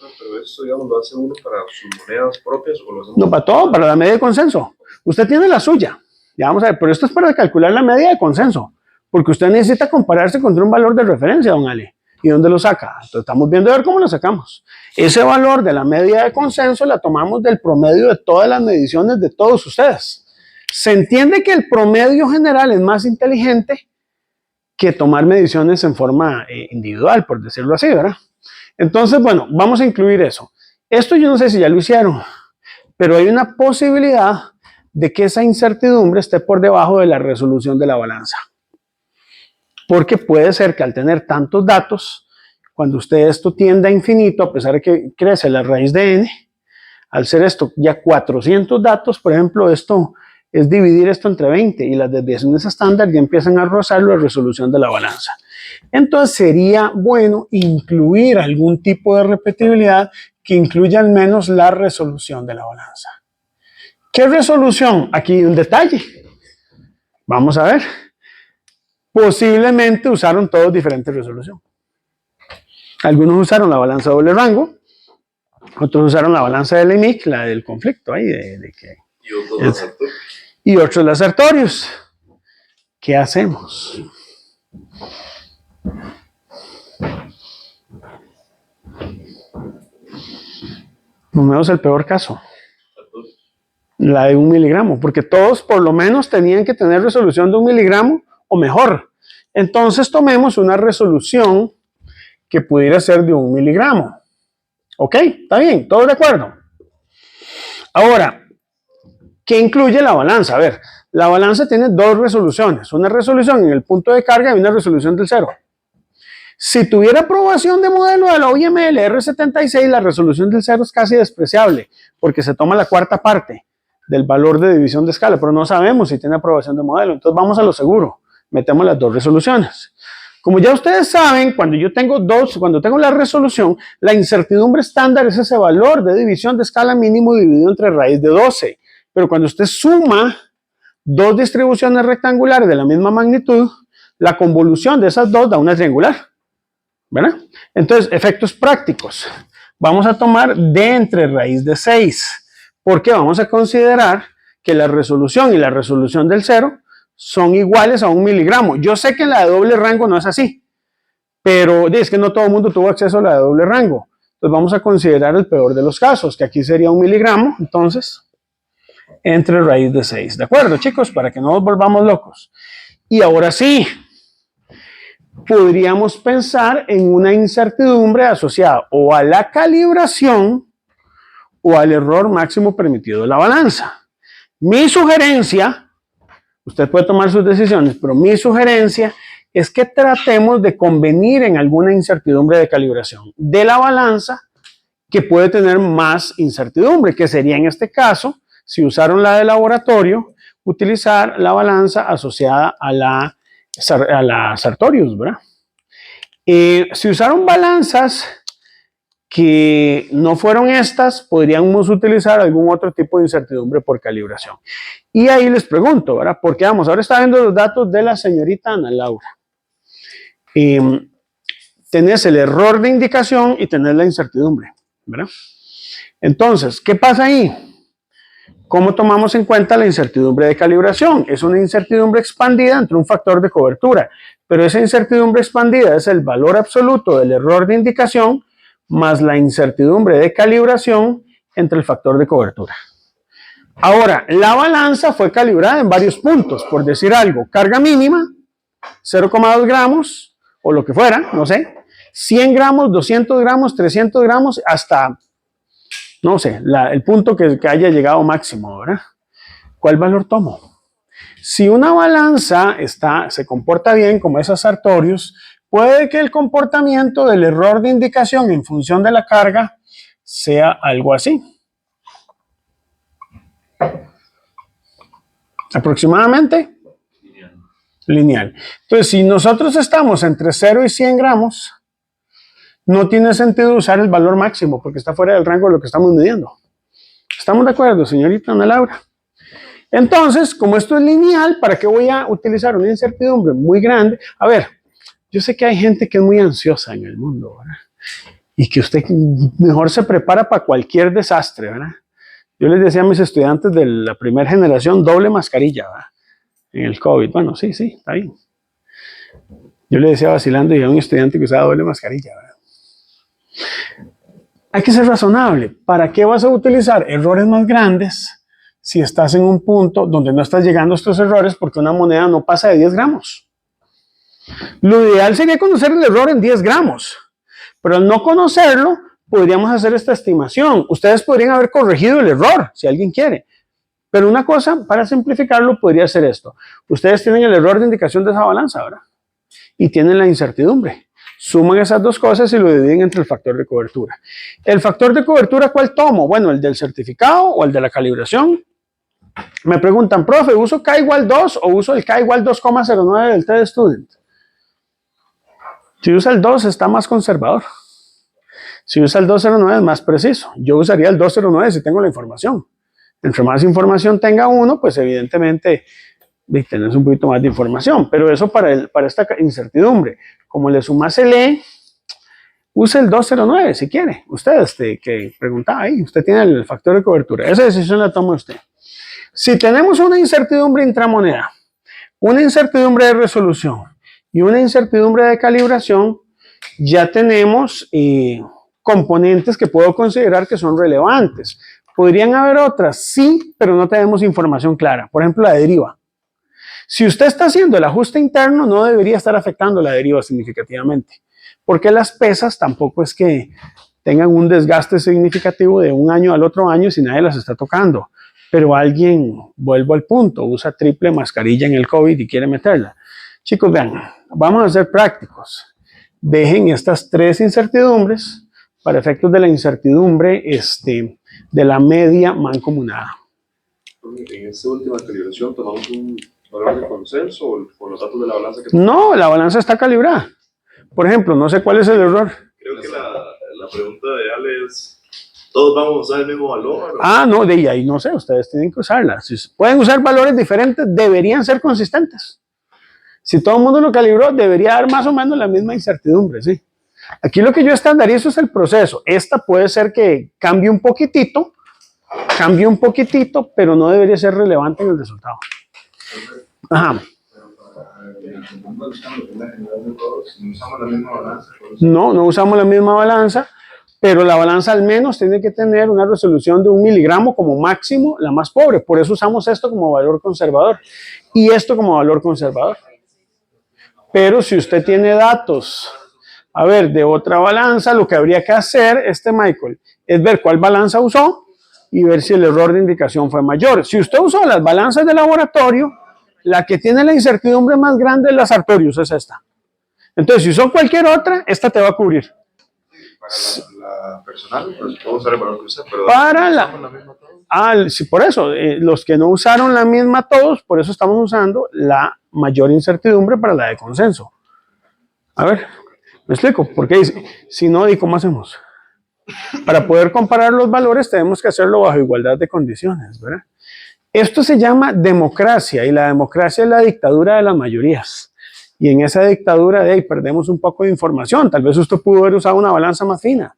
No, pero eso, digamos, lo hace uno para sus monedas propias o lo hacemos. No, para todo, para la media de consenso. Usted tiene la suya. Ya vamos a ver, pero esto es para calcular la media de consenso. Porque usted necesita compararse contra un valor de referencia, don Ale. ¿Y dónde lo saca? Entonces estamos viendo a ver cómo lo sacamos. Ese valor de la media de consenso la tomamos del promedio de todas las mediciones de todos ustedes. Se entiende que el promedio general es más inteligente que tomar mediciones en forma individual, por decirlo así, ¿verdad? Entonces, bueno, vamos a incluir eso. Esto yo no sé si ya lo hicieron, pero hay una posibilidad de que esa incertidumbre esté por debajo de la resolución de la balanza. Porque puede ser que al tener tantos datos, cuando usted esto tiende a infinito, a pesar de que crece la raíz de n, al ser esto ya 400 datos, por ejemplo, esto es dividir esto entre 20 y las desviaciones estándar ya empiezan a rozar la resolución de la balanza. Entonces sería bueno incluir algún tipo de repetibilidad que incluya al menos la resolución de la balanza. ¿Qué resolución? Aquí hay un detalle. Vamos a ver. Posiblemente usaron todos diferentes resoluciones. Algunos usaron la balanza doble rango, otros usaron la balanza del EMIC, la del conflicto ahí, y otros las Sartorius. ¿Qué hacemos? Número es el peor caso. La de 1 miligramo, porque todos por lo menos tenían que tener resolución de 1 miligramo o mejor. Entonces tomemos una resolución que pudiera ser de 1 miligramo. ¿Ok? ¿Está bien? ¿Todos de acuerdo? Ahora, ¿qué incluye la balanza? A ver, la balanza tiene dos resoluciones. Una resolución en el punto de carga y una resolución del cero. Si tuviera aprobación de modelo de la OIML R76, la resolución del cero es casi despreciable, porque se toma la cuarta parte del valor de división de escala, pero no sabemos si tiene aprobación de modelo. Entonces vamos a lo seguro, metemos las dos resoluciones. Como ya ustedes saben, cuando tengo la resolución, la incertidumbre estándar es ese valor de división de escala mínimo dividido entre raíz de 12. Pero cuando usted suma dos distribuciones rectangulares de la misma magnitud, la convolución de esas dos da una triangular, ¿verdad? Entonces, efectos prácticos. Vamos a tomar d entre raíz de 6, porque vamos a considerar que la resolución y la resolución del cero son iguales a 1 miligramo. Yo sé que la de doble rango no es así, pero es que no todo el mundo tuvo acceso a la de doble rango. Entonces vamos a considerar el peor de los casos, que aquí sería 1 miligramo, entonces, entre raíz de 6. ¿De acuerdo, chicos? Para que no nos volvamos locos. Y ahora sí, podríamos pensar en una incertidumbre asociada o a la calibración o al error máximo permitido de la balanza. Mi sugerencia, usted puede tomar sus decisiones, pero mi sugerencia es que tratemos de convenir en alguna incertidumbre de calibración de la balanza que puede tener más incertidumbre, que sería en este caso, si usaron la de laboratorio, utilizar la balanza asociada a la Sartorius, ¿verdad? Si usaron balanzas que no fueron estas, podríamos utilizar algún otro tipo de incertidumbre por calibración. Y ahí les pregunto, ¿verdad? Porque vamos, ahora está viendo los datos de la señorita Ana Laura. Tenés el error de indicación y tenés la incertidumbre, ¿verdad? Entonces, ¿qué pasa ahí? ¿Cómo tomamos en cuenta la incertidumbre de calibración? Es una incertidumbre expandida entre un factor de cobertura, pero esa incertidumbre expandida es el valor absoluto del error de indicación más la incertidumbre de calibración entre el factor de cobertura. Ahora, la balanza fue calibrada en varios puntos, por decir algo, carga mínima, 0,2 gramos, o lo que fuera, no sé, 100 gramos, 200 gramos, 300 gramos, hasta, no sé, el punto que haya llegado máximo, ¿verdad? ¿Cuál valor tomo? Si una balanza se comporta bien, como esas Sartorius, puede que el comportamiento del error de indicación en función de la carga sea algo así. Aproximadamente lineal. Entonces, si nosotros estamos entre 0 y 100 gramos, no tiene sentido usar el valor máximo porque está fuera del rango de lo que estamos midiendo. ¿Estamos de acuerdo, señorita Ana Laura? Entonces, como esto es lineal, ¿para qué voy a utilizar una incertidumbre muy grande? A ver, yo sé que hay gente que es muy ansiosa en el mundo, ¿verdad? Y que usted mejor se prepara para cualquier desastre, ¿verdad? Yo les decía a mis estudiantes de la primera generación, doble mascarilla, ¿verdad? En el COVID. Bueno, sí, está bien. Yo le decía vacilando y a un estudiante que usaba doble mascarilla, ¿verdad? Hay que ser razonable. ¿Para qué vas a utilizar errores más grandes si estás en un punto donde no estás llegando a estos errores porque una moneda no pasa de 10 gramos? Lo ideal sería conocer el error en 10 gramos, pero al no conocerlo, podríamos hacer esta estimación. Ustedes podrían haber corregido el error, si alguien quiere. Pero una cosa, para simplificarlo, podría ser esto. Ustedes tienen el error de indicación de esa balanza, ¿verdad? Y tienen la incertidumbre. Suman esas dos cosas y lo dividen entre el factor de cobertura. ¿El factor de cobertura cuál tomo? Bueno, ¿el del certificado o el de la calibración? Me preguntan, profe, ¿uso K igual 2 o uso el K igual 2,09 del TED Student? Si usa el 2 está más conservador. Si usa el 209 es más preciso. Yo usaría el 209 si tengo la información. Entre más información tenga uno, pues evidentemente tenés un poquito más de información. Pero eso para esta incertidumbre. Como le sumas el E, use el 209 si quiere. Usted que preguntaba ahí, usted tiene el factor de cobertura. Esa decisión la toma usted. Si tenemos una incertidumbre intramoneda, una incertidumbre de resolución y una incertidumbre de calibración, ya tenemos componentes que puedo considerar que son relevantes. ¿Podrían haber otras? Sí, pero no tenemos información clara. Por ejemplo, la deriva. Si usted está haciendo el ajuste interno, no debería estar afectando la deriva significativamente, porque las pesas tampoco es que tengan un desgaste significativo de un año al otro año si nadie las está tocando. Pero alguien, vuelvo al punto, usa triple mascarilla en el COVID y quiere meterla. Chicos, vean, vamos a ser prácticos. Dejen estas tres incertidumbres para efectos de la incertidumbre de la media mancomunada. En esta última calibración, ¿tomamos un valor de consenso o los datos de la balanza? No, la balanza está calibrada. Por ejemplo, no sé cuál es el error. Creo que la pregunta de Ale es, ¿todos vamos a usar el mismo valor? Ah, no, de ahí no sé, ustedes tienen que usarla. Si pueden usar valores diferentes, deberían ser consistentes. Si todo el mundo lo calibró, debería dar más o menos la misma incertidumbre, ¿sí? Aquí lo que yo estandarizo es el proceso. Esta puede ser que cambie un poquitito, pero no debería ser relevante en el resultado. Ajá. No usamos la misma balanza, pero la balanza al menos tiene que tener una resolución de 1 miligramo como máximo, la más pobre. Por eso usamos esto como valor conservador y esto como valor conservador. Pero si usted tiene datos, a ver, de otra balanza, lo que habría que hacer, Michael, es ver cuál balanza usó y ver si el error de indicación fue mayor. Si usted usó las balanzas de laboratorio, la que tiene la incertidumbre más grande es la Sartorius, es esta. Entonces, si usó cualquier otra, esta te va a cubrir. Para la personal, pues puedo usar el valor que usé, pero Para la... misma todo. Sí, por eso, los que no usaron la misma todos, por eso estamos usando la mayor incertidumbre para la de consenso. A ver, me explico, porque si no, ¿y cómo hacemos? Para poder comparar los valores tenemos que hacerlo bajo igualdad de condiciones, ¿verdad? Esto se llama democracia y la democracia es la dictadura de las mayorías. Y en esa dictadura de ahí perdemos un poco de información. Tal vez usted pudo haber usado una balanza más fina,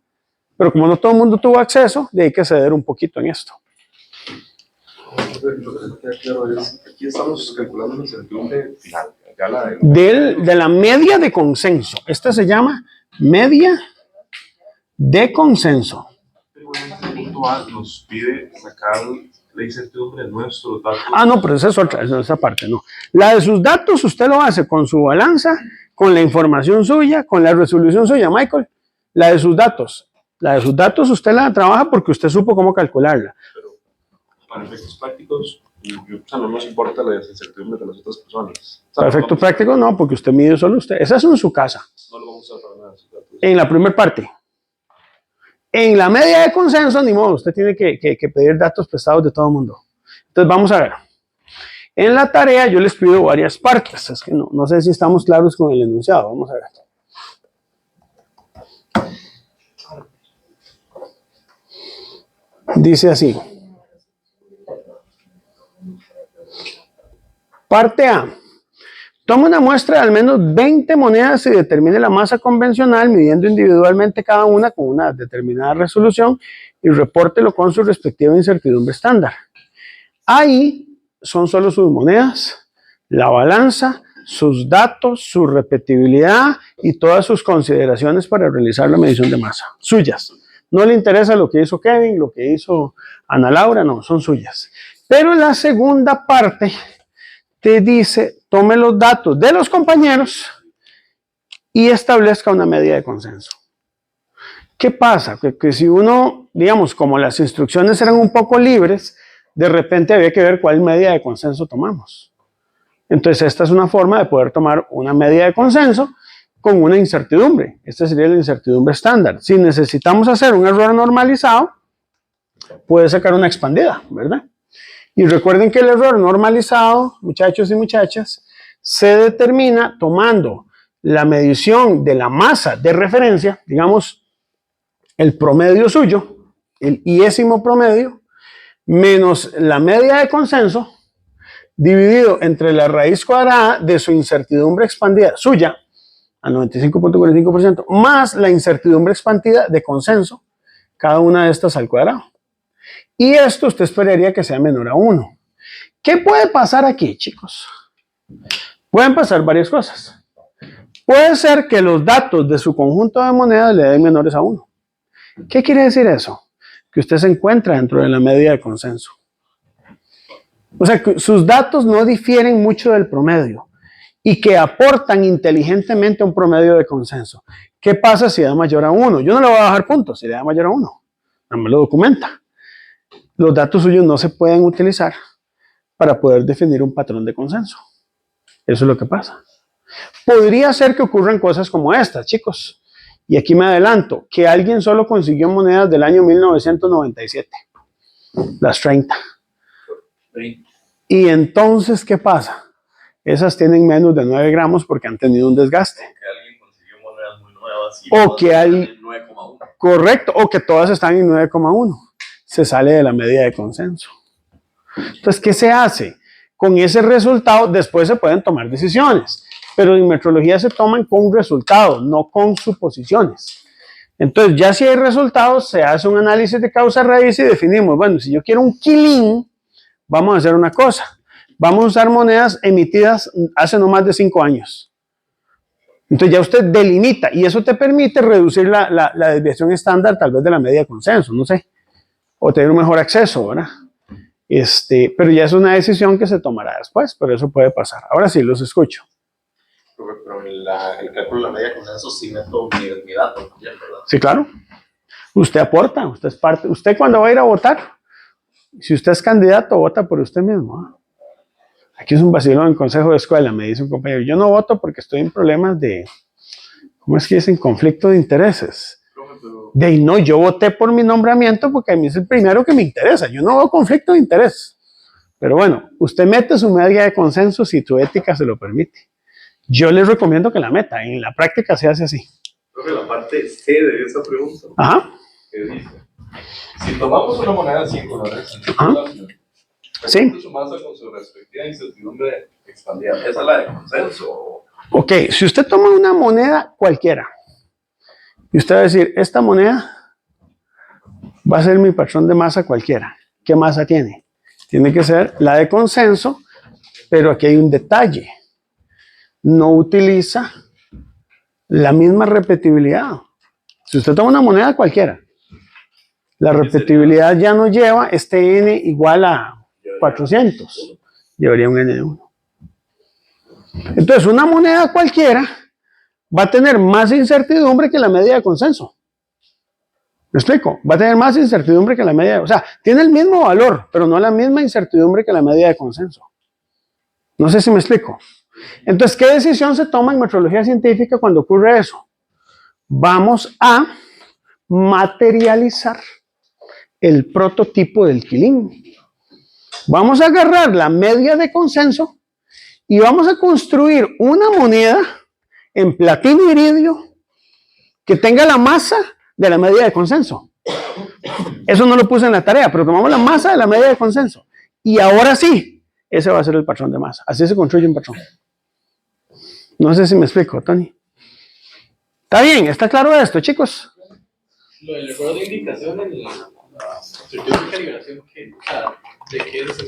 pero como no todo el mundo tuvo acceso, de ahí hay que ceder un poquito en esto. Lo que queda claro es, aquí estamos calculando la incertidumbre final, ya la de la media de consenso. Esta se llama media de consenso. Pero igualmente el punto A nos pide sacar la incertidumbre de nuestros datos. No, pero esa es otra, esa parte no. La de sus datos usted lo hace con su balanza, con la información suya, con la resolución suya, Michael. La de sus datos usted la trabaja porque usted supo cómo calcularla. Pero para efectos prácticos, no nos importa la incertidumbre de las otras personas. Para efectos prácticos no, porque usted mide solo usted. Esa es en su casa. No lo vamos a usar para nada. En la primera parte. En la media de consenso, ni modo, usted tiene que pedir datos prestados de todo el mundo. Entonces vamos a ver. En la tarea yo les pido varias partes. Es que no sé si estamos claros con el enunciado. Vamos a ver. Dice así. Parte A. Toma una muestra de al menos 20 monedas y determine la masa convencional midiendo individualmente cada una con una determinada resolución y repórtelo con su respectiva incertidumbre estándar. Ahí son solo sus monedas, la balanza, sus datos, su repetibilidad y todas sus consideraciones para realizar la medición de masa. Suyas. No le interesa lo que hizo Kevin, lo que hizo Ana Laura, no, son suyas. Pero la segunda parte te dice, tome los datos de los compañeros y establezca una media de consenso. ¿Qué pasa? Que si uno, digamos, como las instrucciones eran un poco libres, de repente había que ver cuál media de consenso tomamos. Entonces, esta es una forma de poder tomar una media de consenso con una incertidumbre. Esta sería la incertidumbre estándar. Si necesitamos hacer un error normalizado, puede sacar una expandida, ¿verdad? Y recuerden que el error normalizado, muchachos y muchachas, se determina tomando la medición de la masa de referencia, digamos, el promedio suyo, el iésimo promedio, menos la media de consenso, dividido entre la raíz cuadrada de su incertidumbre expandida suya, al 95.45%, más la incertidumbre expandida de consenso, cada una de estas al cuadrado. Y esto usted esperaría que sea menor a 1. ¿Qué puede pasar aquí, chicos? Pueden pasar varias cosas. Puede ser que los datos de su conjunto de monedas le den menores a 1. ¿Qué quiere decir eso? Que usted se encuentra dentro de la media de consenso. O sea, que sus datos no difieren mucho del promedio y que aportan inteligentemente a un promedio de consenso. ¿Qué pasa si da mayor a 1? Yo no le voy a bajar puntos si le da mayor a 1. No me lo documenta. Los datos suyos no se pueden utilizar para poder definir un patrón de consenso. Eso es lo que pasa. Podría ser que ocurran cosas como estas, chicos. Y aquí me adelanto, que alguien solo consiguió monedas del año 1997. Las 30. Y entonces, ¿qué pasa? Esas tienen menos de 9 gramos porque han tenido un desgaste. Que alguien consiguió monedas muy nuevas y O que hay... 9,1. Correcto, o que todas están en 9,1. Se sale de la medida de consenso. Entonces, ¿qué se hace? Con ese resultado, después se pueden tomar decisiones, pero en metrología se toman con resultados, no con suposiciones. Entonces, ya si hay resultados, se hace un análisis de causa-raíz y definimos, bueno, si yo quiero un quilín, vamos a hacer una cosa. Vamos a usar monedas emitidas hace no más de 5 años. Entonces, ya usted delimita y eso te permite reducir la desviación estándar, tal vez de la media de consenso, no sé. O tener un mejor acceso, ¿verdad? Pero ya es una decisión que se tomará después, pero eso puede pasar. Ahora sí, los escucho. Pero en el cálculo de la media de consenso sí meto mi dato también, ¿verdad? Sí, claro. Usted aporta, usted es parte. Usted cuando va a ir a votar, si usted es candidato, vota por usted mismo. ¿Eh? Aquí es un vacilón en consejo de escuela, me dice un compañero. Yo no voto porque estoy en problemas de, ¿cómo es que dicen? Conflicto de intereses. De ahí no, yo voté por mi nombramiento porque a mí es el primero que me interesa. Yo no veo conflicto de interés. Pero bueno, usted mete su media de consenso si tu ética se lo permite. Yo les recomiendo que la meta. En la práctica se hace así. Profe, la parte C de esa pregunta, Ajá. que dice, si tomamos una moneda de 5 dólares en circulación, Sí. su masa con su respectiva incertidumbre expandida, ¿esa es la de consenso? Ok, si usted toma una moneda cualquiera y usted va a decir, esta moneda va a ser mi patrón de masa cualquiera. ¿Qué masa tiene? Tiene que ser la de consenso, pero aquí hay un detalle. No utiliza la misma repetibilidad. Si usted toma una moneda cualquiera, la repetibilidad ya no lleva este n igual a 400. Llevaría un n de 1. Entonces, una moneda cualquiera va a tener más incertidumbre que la media de consenso. ¿Me explico? Va a tener más incertidumbre que la media. O sea, tiene el mismo valor, pero no la misma incertidumbre que la media de consenso. No sé si me explico. Entonces, ¿qué decisión se toma en metrología científica cuando ocurre eso? Vamos a materializar el prototipo del quilín. Vamos a agarrar la media de consenso y vamos a construir una moneda en platino y iridio que tenga la masa de la media de consenso. Eso no lo puse en la tarea, pero tomamos la masa de la media de consenso. Y ahora sí, ese va a ser el patrón de masa. Así se construye un patrón. No sé si me explico, Tony. ¿Está bien? ¿Está claro esto, chicos? Lo del error de indicación en la circuito de calibración, ¿de qué es eso?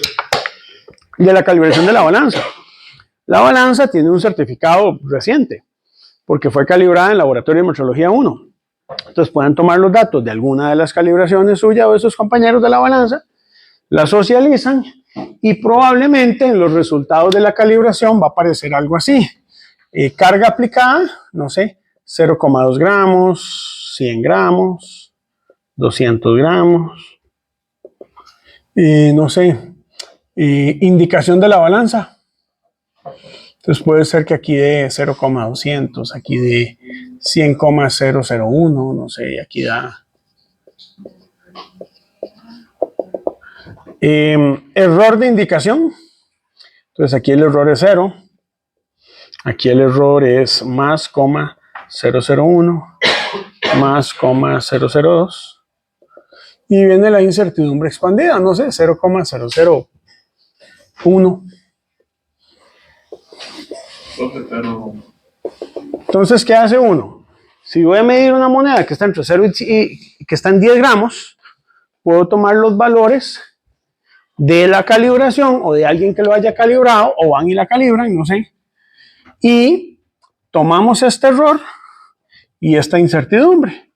De la calibración de la balanza. La balanza tiene un certificado reciente, porque fue calibrada en Laboratorio de Metrología 1. Entonces pueden tomar los datos de alguna de las calibraciones suyas o de sus compañeros de la balanza, la socializan y probablemente en los resultados de la calibración va a aparecer algo así. Carga aplicada, no sé, 0,2 gramos, 100 gramos, 200 gramos, no sé, indicación de la balanza. Entonces puede ser que aquí de 0,200, aquí de 100,001, no sé, aquí da. Error de indicación. Entonces aquí el error es 0. Aquí el error es más, 001, más, 002. Y viene la incertidumbre expandida, no sé, 0,001. Entonces, ¿qué hace uno? Si voy a medir una moneda que está entre 0 y que está en 10 gramos, puedo tomar los valores de la calibración o de alguien que lo haya calibrado, o van y la calibran, no sé. Y tomamos este error y esta incertidumbre.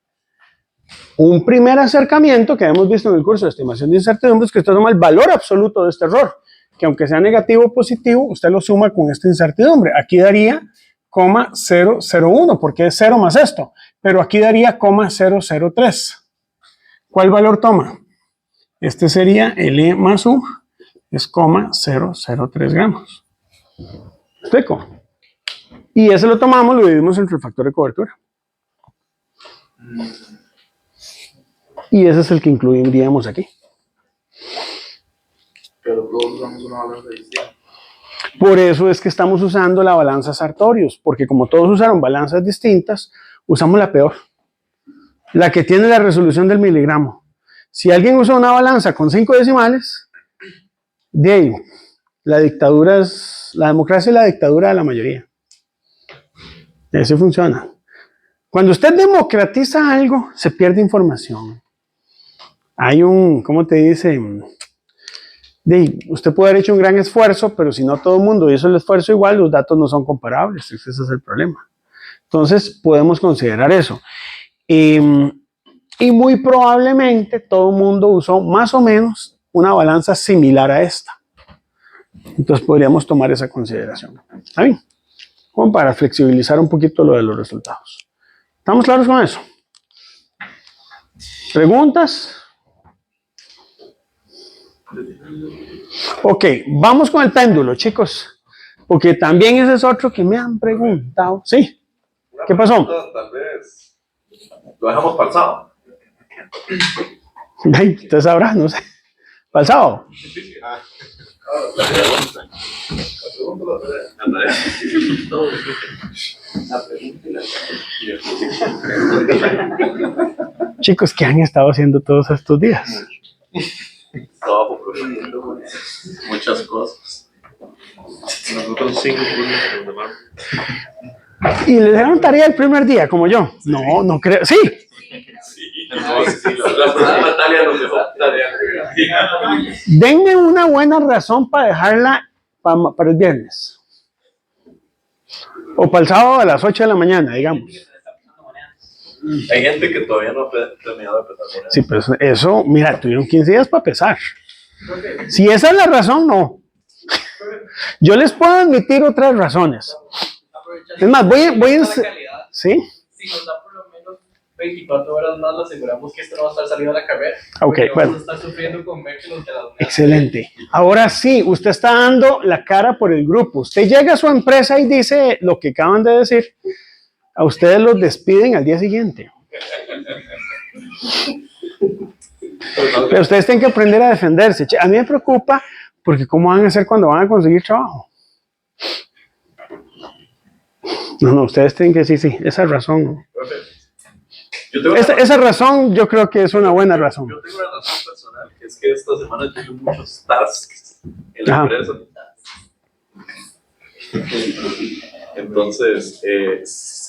Un primer acercamiento que hemos visto en el curso de estimación de incertidumbre es que usted toma el valor absoluto de este error, que aunque sea negativo o positivo, usted lo suma con esta incertidumbre. Aquí daría 0,001, porque es 0 más esto, pero aquí daría 0,003. ¿Cuál valor toma? Este sería el E más U, es 0,003 gramos. ¿Me explico? Y ese lo tomamos, lo dividimos entre el factor de cobertura. Y ese es el que incluiríamos aquí. Pero todos usamos una balanza distinta. Por eso es que estamos usando la balanza Sartorius, porque como todos usaron balanzas distintas, usamos la peor. La que tiene la resolución del miligramo. Si alguien usa una balanza con 5 decimales, de ahí, la democracia es la dictadura de la mayoría. Así funciona. Cuando usted democratiza algo, se pierde información. Hay ¿cómo te dice? Usted puede haber hecho un gran esfuerzo, pero si no todo el mundo hizo el esfuerzo igual, los datos no son comparables. Ese es el problema. Entonces, podemos considerar eso. Y muy probablemente todo el mundo usó más o menos una balanza similar a esta. Entonces, podríamos tomar esa consideración. ¿Está bien? como para flexibilizar un poquito lo de los resultados. ¿Estamos claros con eso? ¿Preguntas? Ok, vamos con el péndulo, chicos, porque también ese es otro que me han preguntado. ¿Sí? ¿Qué pasó? Tal vez lo dejamos para el sábado. Ay, usted sabrá, no sé. ¿Para el sábado? Chicos, ¿qué han estado haciendo todos estos días? Trabajo profundo, muchas cosas. Nosotros 5 puntos en los demás. ¿Y les dieron tarea el primer día, como yo? No, no creo. Sí. La profesora Natalia nos dejó tarea. Denme una buena razón para dejarla para el viernes. O para el sábado a las 8 de la mañana, digamos. Hay gente que todavía no ha terminado de pesar monedas. Sí, pero eso, mira, tuvieron 15 días para pesar. Si esa es la razón, no. Yo les puedo admitir otras razones. Es más, voy a... ¿Sí? Si nos da por lo menos 24 horas más, le aseguramos que esto no va a estar salido a la carrera. Ok, Porque bueno. vamos a estar sufriendo con Merkel de las monedas. Excelente. Ahora sí, usted está dando la cara por el grupo. Usted llega a su empresa y dice lo que acaban de decir. A ustedes los despiden al día siguiente. Pero ustedes tienen que aprender a defenderse. A mí me preocupa porque ¿cómo van a hacer cuando van a conseguir trabajo? No, ustedes tienen que decir, sí, esa es razón. ¿No? Yo tengo Esa razón yo creo que es una buena razón. Yo tengo una razón personal, que es que esta semana tuve muchos tasks en la Ajá. empresa. Entonces,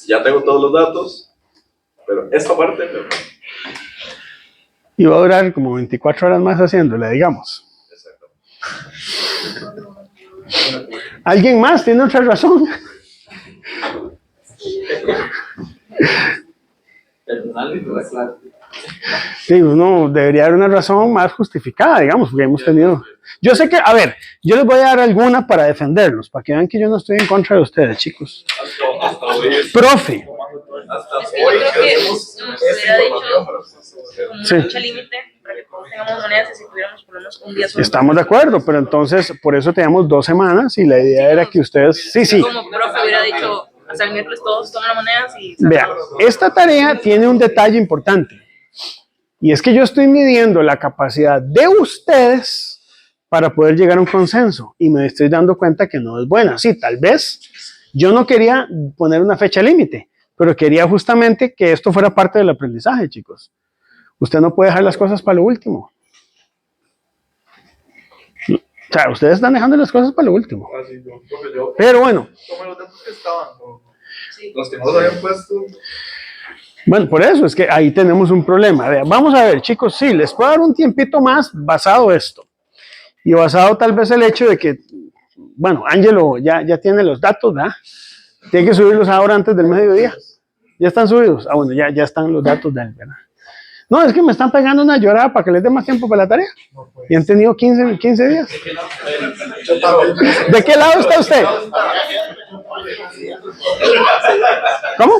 ya tengo todos los datos, pero esta parte Y va a durar como 24 horas más haciéndola, digamos. ¿Alguien más tiene otra razón? Sí, uno debería haber una razón más justificada, digamos, porque hemos tenido... Yo sé que, a ver, yo les voy a dar alguna para defenderlos, para que vean que yo no estoy en contra de ustedes, chicos. hasta hoy es... Profe, Hasta Es que yo hoy creo que tenemos nos esta hubiera información dicho para ustedes. como Sí. una fecha límite para que todos tengamos monedas y si tuviéramos por lo menos un día solo. estamos de acuerdo, pero entonces por eso teníamos 2 semanas y la idea era que ustedes... Sí. Como profe hubiera dicho, hasta el miércoles todos toman las monedas y... Vea, esta tarea tiene un detalle importante. Y es que yo estoy midiendo la capacidad de ustedes para poder llegar a un consenso. Y me estoy dando cuenta que no es buena. Sí, tal vez yo no quería poner una fecha límite, pero quería justamente que esto fuera parte del aprendizaje, chicos. Usted no puede dejar las cosas para lo último. O sea, ustedes están dejando las cosas para lo último. Así, yo Pero bueno, tomé los datos que estaban, ¿no? Los que no los habían puesto. bueno, por eso es que ahí tenemos un problema. Vea, vamos a ver, chicos, sí, les puedo dar un tiempito más basado esto. Y basado tal vez el hecho de que, bueno, Ángelo ya tiene los datos, ¿verdad? Tiene que subirlos ahora antes del mediodía. ¿Ya están subidos? Ah, bueno, ya están los datos de él, ¿verdad? No, es que me están pegando una llorada para que les dé más tiempo para la tarea. Y han tenido 15 días. ¿De qué lado está usted? ¿Cómo?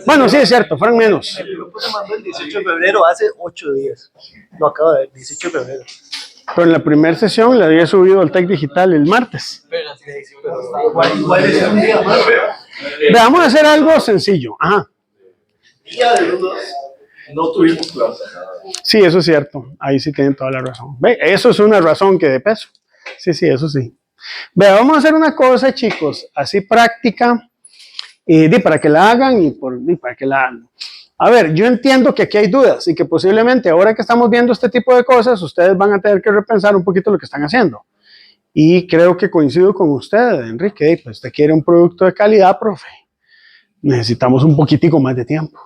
Bueno, sí, es cierto, fueron menos. El grupo se mandó el 18 de febrero, hace 8 días. Lo acabo de ver, 18 de febrero. Pero en la primera sesión le había subido al TEC Digital el martes. Igual es un día más. Vamos a hacer algo sencillo. Ajá. No tuvimos clase. Sí, eso es cierto. Ahí sí tienen toda la razón. Ve, eso es una razón que de peso. Sí, eso sí. Ve, vamos a hacer una cosa, chicos, así práctica, para que la hagan y para que la hagan. A ver, yo entiendo que aquí hay dudas y que posiblemente ahora que estamos viendo este tipo de cosas, ustedes van a tener que repensar un poquito lo que están haciendo. Y creo que coincido con usted, Enrique. Pues usted quiere un producto de calidad, profe. Necesitamos un poquitico más de tiempo.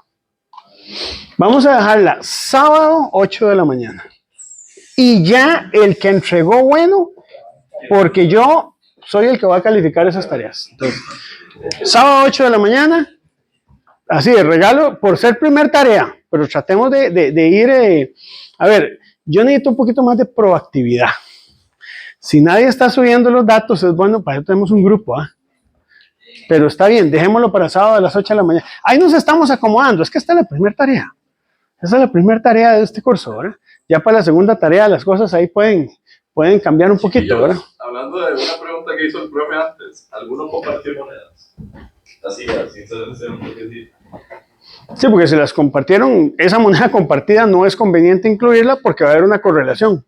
Vamos a dejarla sábado 8 de la mañana. Y ya el que entregó bueno, porque yo soy el que va a calificar esas tareas. Entonces, sábado 8 de la mañana, así de regalo, por ser primer tarea, pero tratemos de ir, a ver, yo necesito un poquito más de proactividad. Si nadie está subiendo los datos, es bueno, para eso tenemos un grupo, Pero está bien, dejémoslo para sábado a las 8 de la mañana. Ahí nos estamos acomodando, es que esta es la primera tarea. Esa es la primera tarea de este curso, ¿verdad? Ya para la segunda tarea las cosas ahí pueden cambiar un poquito, ¿verdad? Hablando de una pregunta que hizo el profe antes, ¿alguno compartió monedas? Así, Sí, porque si las compartieron, esa moneda compartida no es conveniente incluirla porque va a haber una correlación.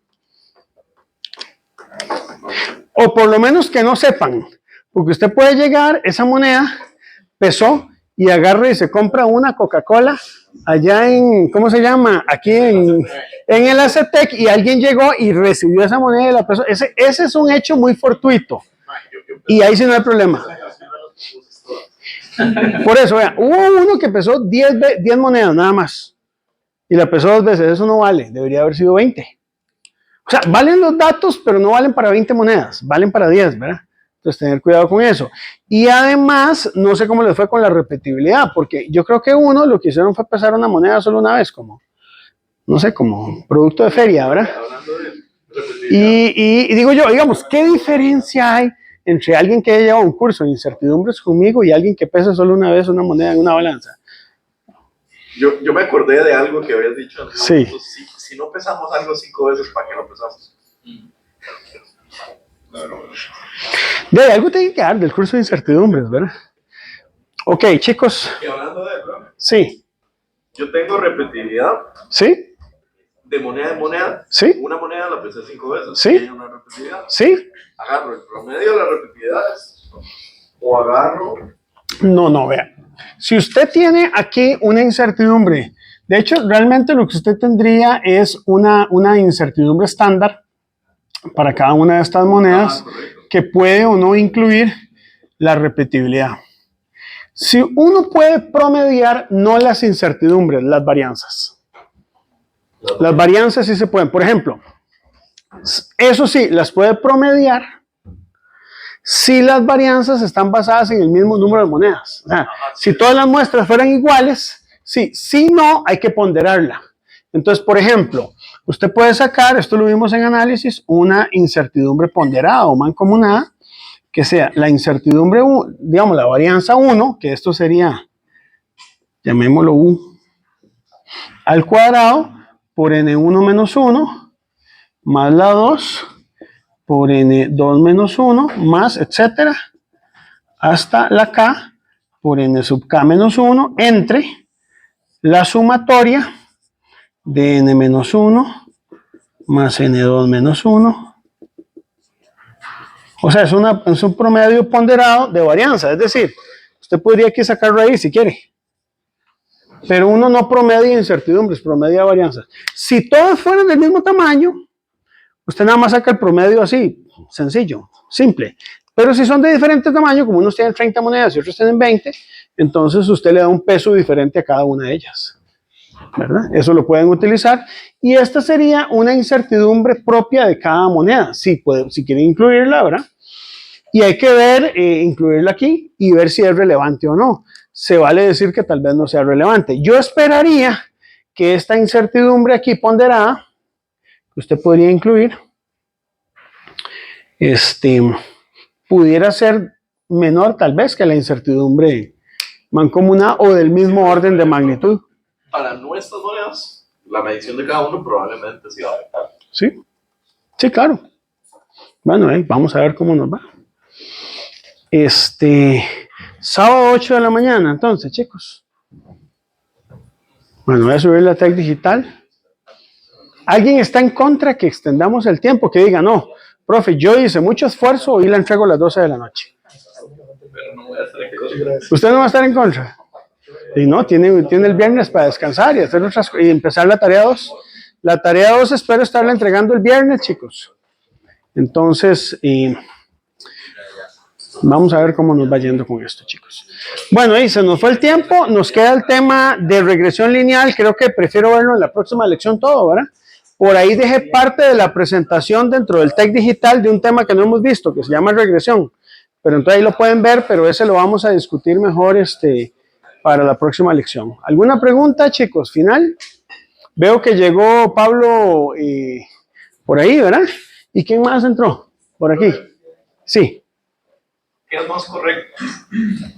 O por lo menos que no sepan, porque usted puede llegar, esa moneda pesó y agarra y se compra una Coca-Cola allá en, ¿cómo se llama? Aquí en el Acetec y alguien llegó y recibió esa moneda y la pesó. Ese es un hecho muy fortuito y ahí sí no hay problema. Por eso, vea, hubo uno que pesó 10 monedas nada más y la pesó 2 veces, eso no vale, debería haber sido 20. O sea, valen los datos, pero no valen para 20 monedas, valen para 10, ¿verdad? Entonces, tener cuidado con eso. Y además, no sé cómo les fue con la repetibilidad, porque yo creo que uno lo que hicieron fue pesar una moneda solo una vez, como, no sé, como producto de feria, ¿verdad? Y digo yo, digamos, ¿qué diferencia hay entre alguien que haya llevado un curso de incertidumbres conmigo y alguien que pesa solo una vez una moneda en una balanza? Yo me acordé de algo que habías dicho. ¿No? Sí. Si no pesamos algo 5 veces, ¿para qué lo pesamos? De algo tiene que dar del curso de incertidumbres, ¿verdad? Ok, chicos. Y hablando de eso, Sí. yo tengo repetibilidad ¿Sí? de moneda en moneda. ¿Sí? Una moneda la pesé 5 veces. ¿Sí? Tiene una repetibilidad. ¿Sí? Agarro el promedio de las repetibilidades o agarro. No, vea. Si usted tiene aquí una incertidumbre, de hecho, realmente lo que usted tendría es una incertidumbre estándar para cada una de estas monedas que puede o no incluir la repetibilidad. Si uno puede promediar, no las incertidumbres, las varianzas. Las varianzas sí se pueden. Por ejemplo, eso sí, las puede promediar si las varianzas están basadas en el mismo número de monedas. O sea, si todas las muestras fueran iguales, sí. Si no, hay que ponderarla. Entonces, por ejemplo, usted puede sacar, esto lo vimos en análisis, una incertidumbre ponderada o mancomunada, que sea la incertidumbre, digamos, la varianza 1, que esto sería, llamémoslo U, al cuadrado por N1 menos 1, más la 2, por N2 menos 1, más, etcétera, hasta la K, por N sub K menos 1, entre la sumatoria de N menos 1, más N2 menos 1. O sea, es un promedio ponderado de varianza, es decir, usted podría aquí sacar raíz si quiere. Pero uno no promedia incertidumbres, promedia varianzas. Si todas fueran del mismo tamaño, usted nada más saca el promedio así, sencillo, simple. Pero si son de diferente tamaño, como unos tienen 30 monedas y otros tienen 20, entonces usted le da un peso diferente a cada una de ellas, ¿verdad? Eso lo pueden utilizar. Y esta sería una incertidumbre propia de cada moneda, si quieren incluirla, ¿verdad? Y hay que ver, incluirla aquí y ver si es relevante o no. Se vale decir que tal vez no sea relevante. Yo esperaría que esta incertidumbre aquí ponderada, que usted podría incluir, pudiera ser menor tal vez que la incertidumbre mancomunada o del mismo orden de magnitud. Para nuestras monedas, la medición de cada uno probablemente sí va a afectar. Sí, sí, claro. Bueno, vamos a ver cómo nos va. Sábado 8 de la mañana, entonces, chicos. Bueno, voy a subir la tech digital. ¿Alguien está en contra que extendamos el tiempo? Que diga, no, profe, yo hice mucho esfuerzo y la entrego a las 12 de la noche. Pero no voy a estar en contra. ¿Usted no va a estar en contra? Y no, tiene el viernes para descansar y hacer otras cosas y empezar la tarea 2. La tarea 2 espero estarla entregando el viernes, chicos. Entonces, vamos a ver cómo nos va yendo con esto, chicos. Bueno, ahí se nos fue el tiempo, nos queda el tema de regresión lineal, creo que prefiero verlo en la próxima lección todo, ¿verdad? Por ahí dejé parte de la presentación dentro del TEC Digital de un tema que no hemos visto, que se llama regresión, pero entonces ahí lo pueden ver, pero ese lo vamos a discutir mejor para la próxima lección. ¿Alguna pregunta, chicos? ¿Final? Veo que llegó Pablo por ahí, ¿verdad? ¿Y quién más entró? Por aquí. Sí. ¿qué es más correcto?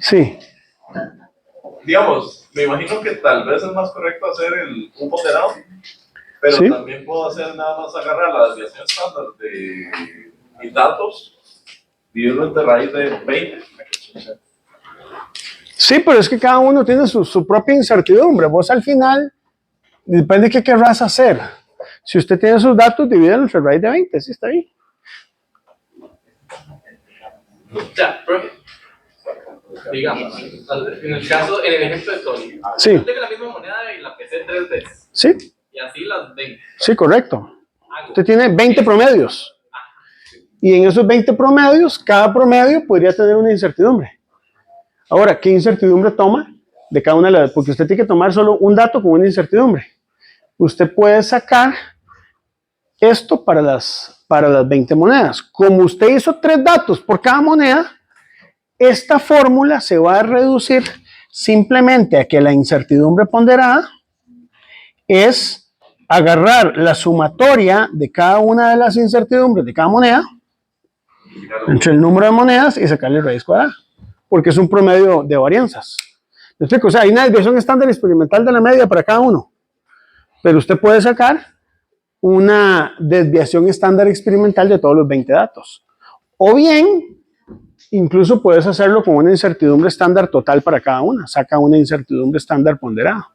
Sí. Digamos, me imagino que tal vez es más correcto hacer un ponderado, pero Sí. también puedo hacer nada más agarrar la desviación estándar de mis datos, dividirlo entre raíz de 20. Sí, pero es que cada uno tiene su propia incertidumbre. Vos al final, depende de qué querrás hacer. Si usted tiene sus datos, divídelo entre raíz de 20, sí está ahí. Ya, profe. Digamos, en el caso, en el ejemplo de Tony, Sí. yo tengo la misma moneda y la pesé 3 veces, Sí, y así las 20. sí, correcto. Hago. Usted tiene 20 promedios. Y en esos 20 promedios, cada promedio podría tener una incertidumbre. Ahora, ¿qué incertidumbre toma de cada una de las? Porque usted tiene que tomar solo un dato con una incertidumbre. Usted puede sacar esto para las 20 monedas. Como usted hizo 3 datos por cada moneda, esta fórmula se va a reducir simplemente a que la incertidumbre ponderada es agarrar la sumatoria de cada una de las incertidumbres de cada moneda entre el número de monedas y sacarle raíz cuadrada, porque es un promedio de varianzas. ¿Me explico? O sea, hay una desviación estándar experimental de la media para cada uno, pero usted puede sacar una desviación estándar experimental de todos los 20 datos. O bien, incluso puedes hacerlo con una incertidumbre estándar total para cada una. Saca una incertidumbre estándar ponderada.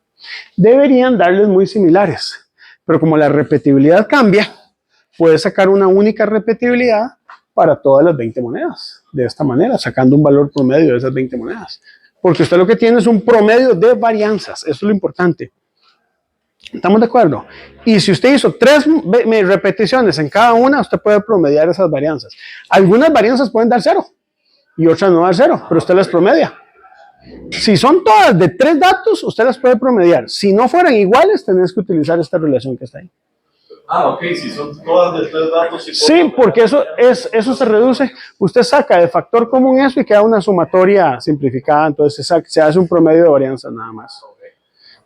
Deberían darles muy similares, pero como la repetibilidad cambia, puedes sacar una única repetibilidad para todas las 20 monedas. De esta manera, sacando un valor promedio de esas 20 monedas. Porque usted lo que tiene es un promedio de varianzas. Eso es lo importante. ¿Estamos de acuerdo? Y si usted hizo 3 repeticiones en cada una, usted puede promediar esas varianzas. Algunas varianzas pueden dar 0 y otras no dar 0, pero usted las promedia. Si son todas de 3 datos, usted las puede promediar. Si no fueran iguales, tenés que utilizar esta relación que está ahí. Ah, ok, si son todas de 3 datos. Sí, porque eso se reduce. Usted saca de factor común eso y queda una sumatoria simplificada. Entonces se hace un promedio de varianzas nada más.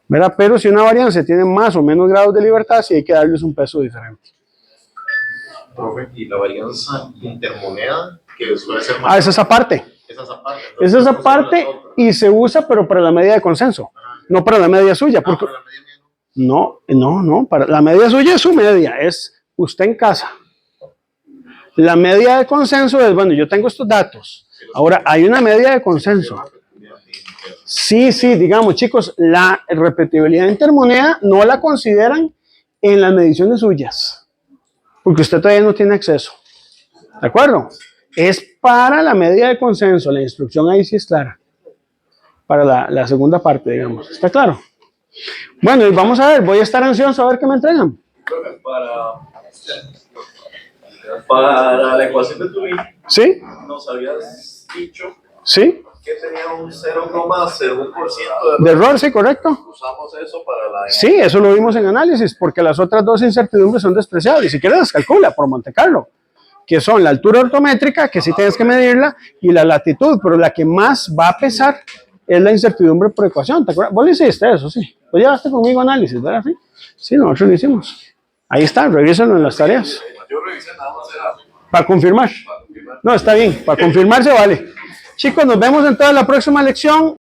¿Verdad? Pero si una varianza tiene más o menos grados de libertad, sí hay que darles un peso diferente. Profe, y la varianza intermoneda, que suele ser más. Ah, esa es aparte. Esa es aparte. Esa es aparte y se usa, pero para la medida de consenso, no para la media suya. Porque, Pero la media mía no, para la media suya es su media, es usted en casa. La media de consenso es, bueno, yo tengo estos datos. Ahora, hay una media de consenso. Sí, digamos, chicos, la repetibilidad intermoneda no la consideran en las mediciones suyas, porque usted todavía no tiene acceso. ¿De acuerdo? Es para la media de consenso, la instrucción ahí sí es clara. Para la segunda parte, digamos. ¿Está claro? Bueno, y vamos a ver, voy a estar ansioso a ver qué me entregan. Para la ecuación de Turing, ¿Sí? nos habías dicho ¿Sí? que tenía un 0,01% ¿De error? Sí, correcto. Usamos eso para la... Sí, eso lo vimos en análisis, porque las otras 2 incertidumbres son despreciables. Si quieres las calcula por Monte Carlo, que son la altura ortométrica, que sí tienes que medirla, y la latitud, pero la que más va a pesar es la incertidumbre por ecuación. ¿Te acuerdas? Vos lo hiciste eso, sí. Vos llevaste conmigo análisis, ¿verdad? Sí, nosotros lo hicimos. Ahí está, revísenlo en las tareas. Yo revisé, nada más era Para confirmar. para confirmar. No, está bien, para confirmar se vale. Chicos, nos vemos entonces en la próxima lección.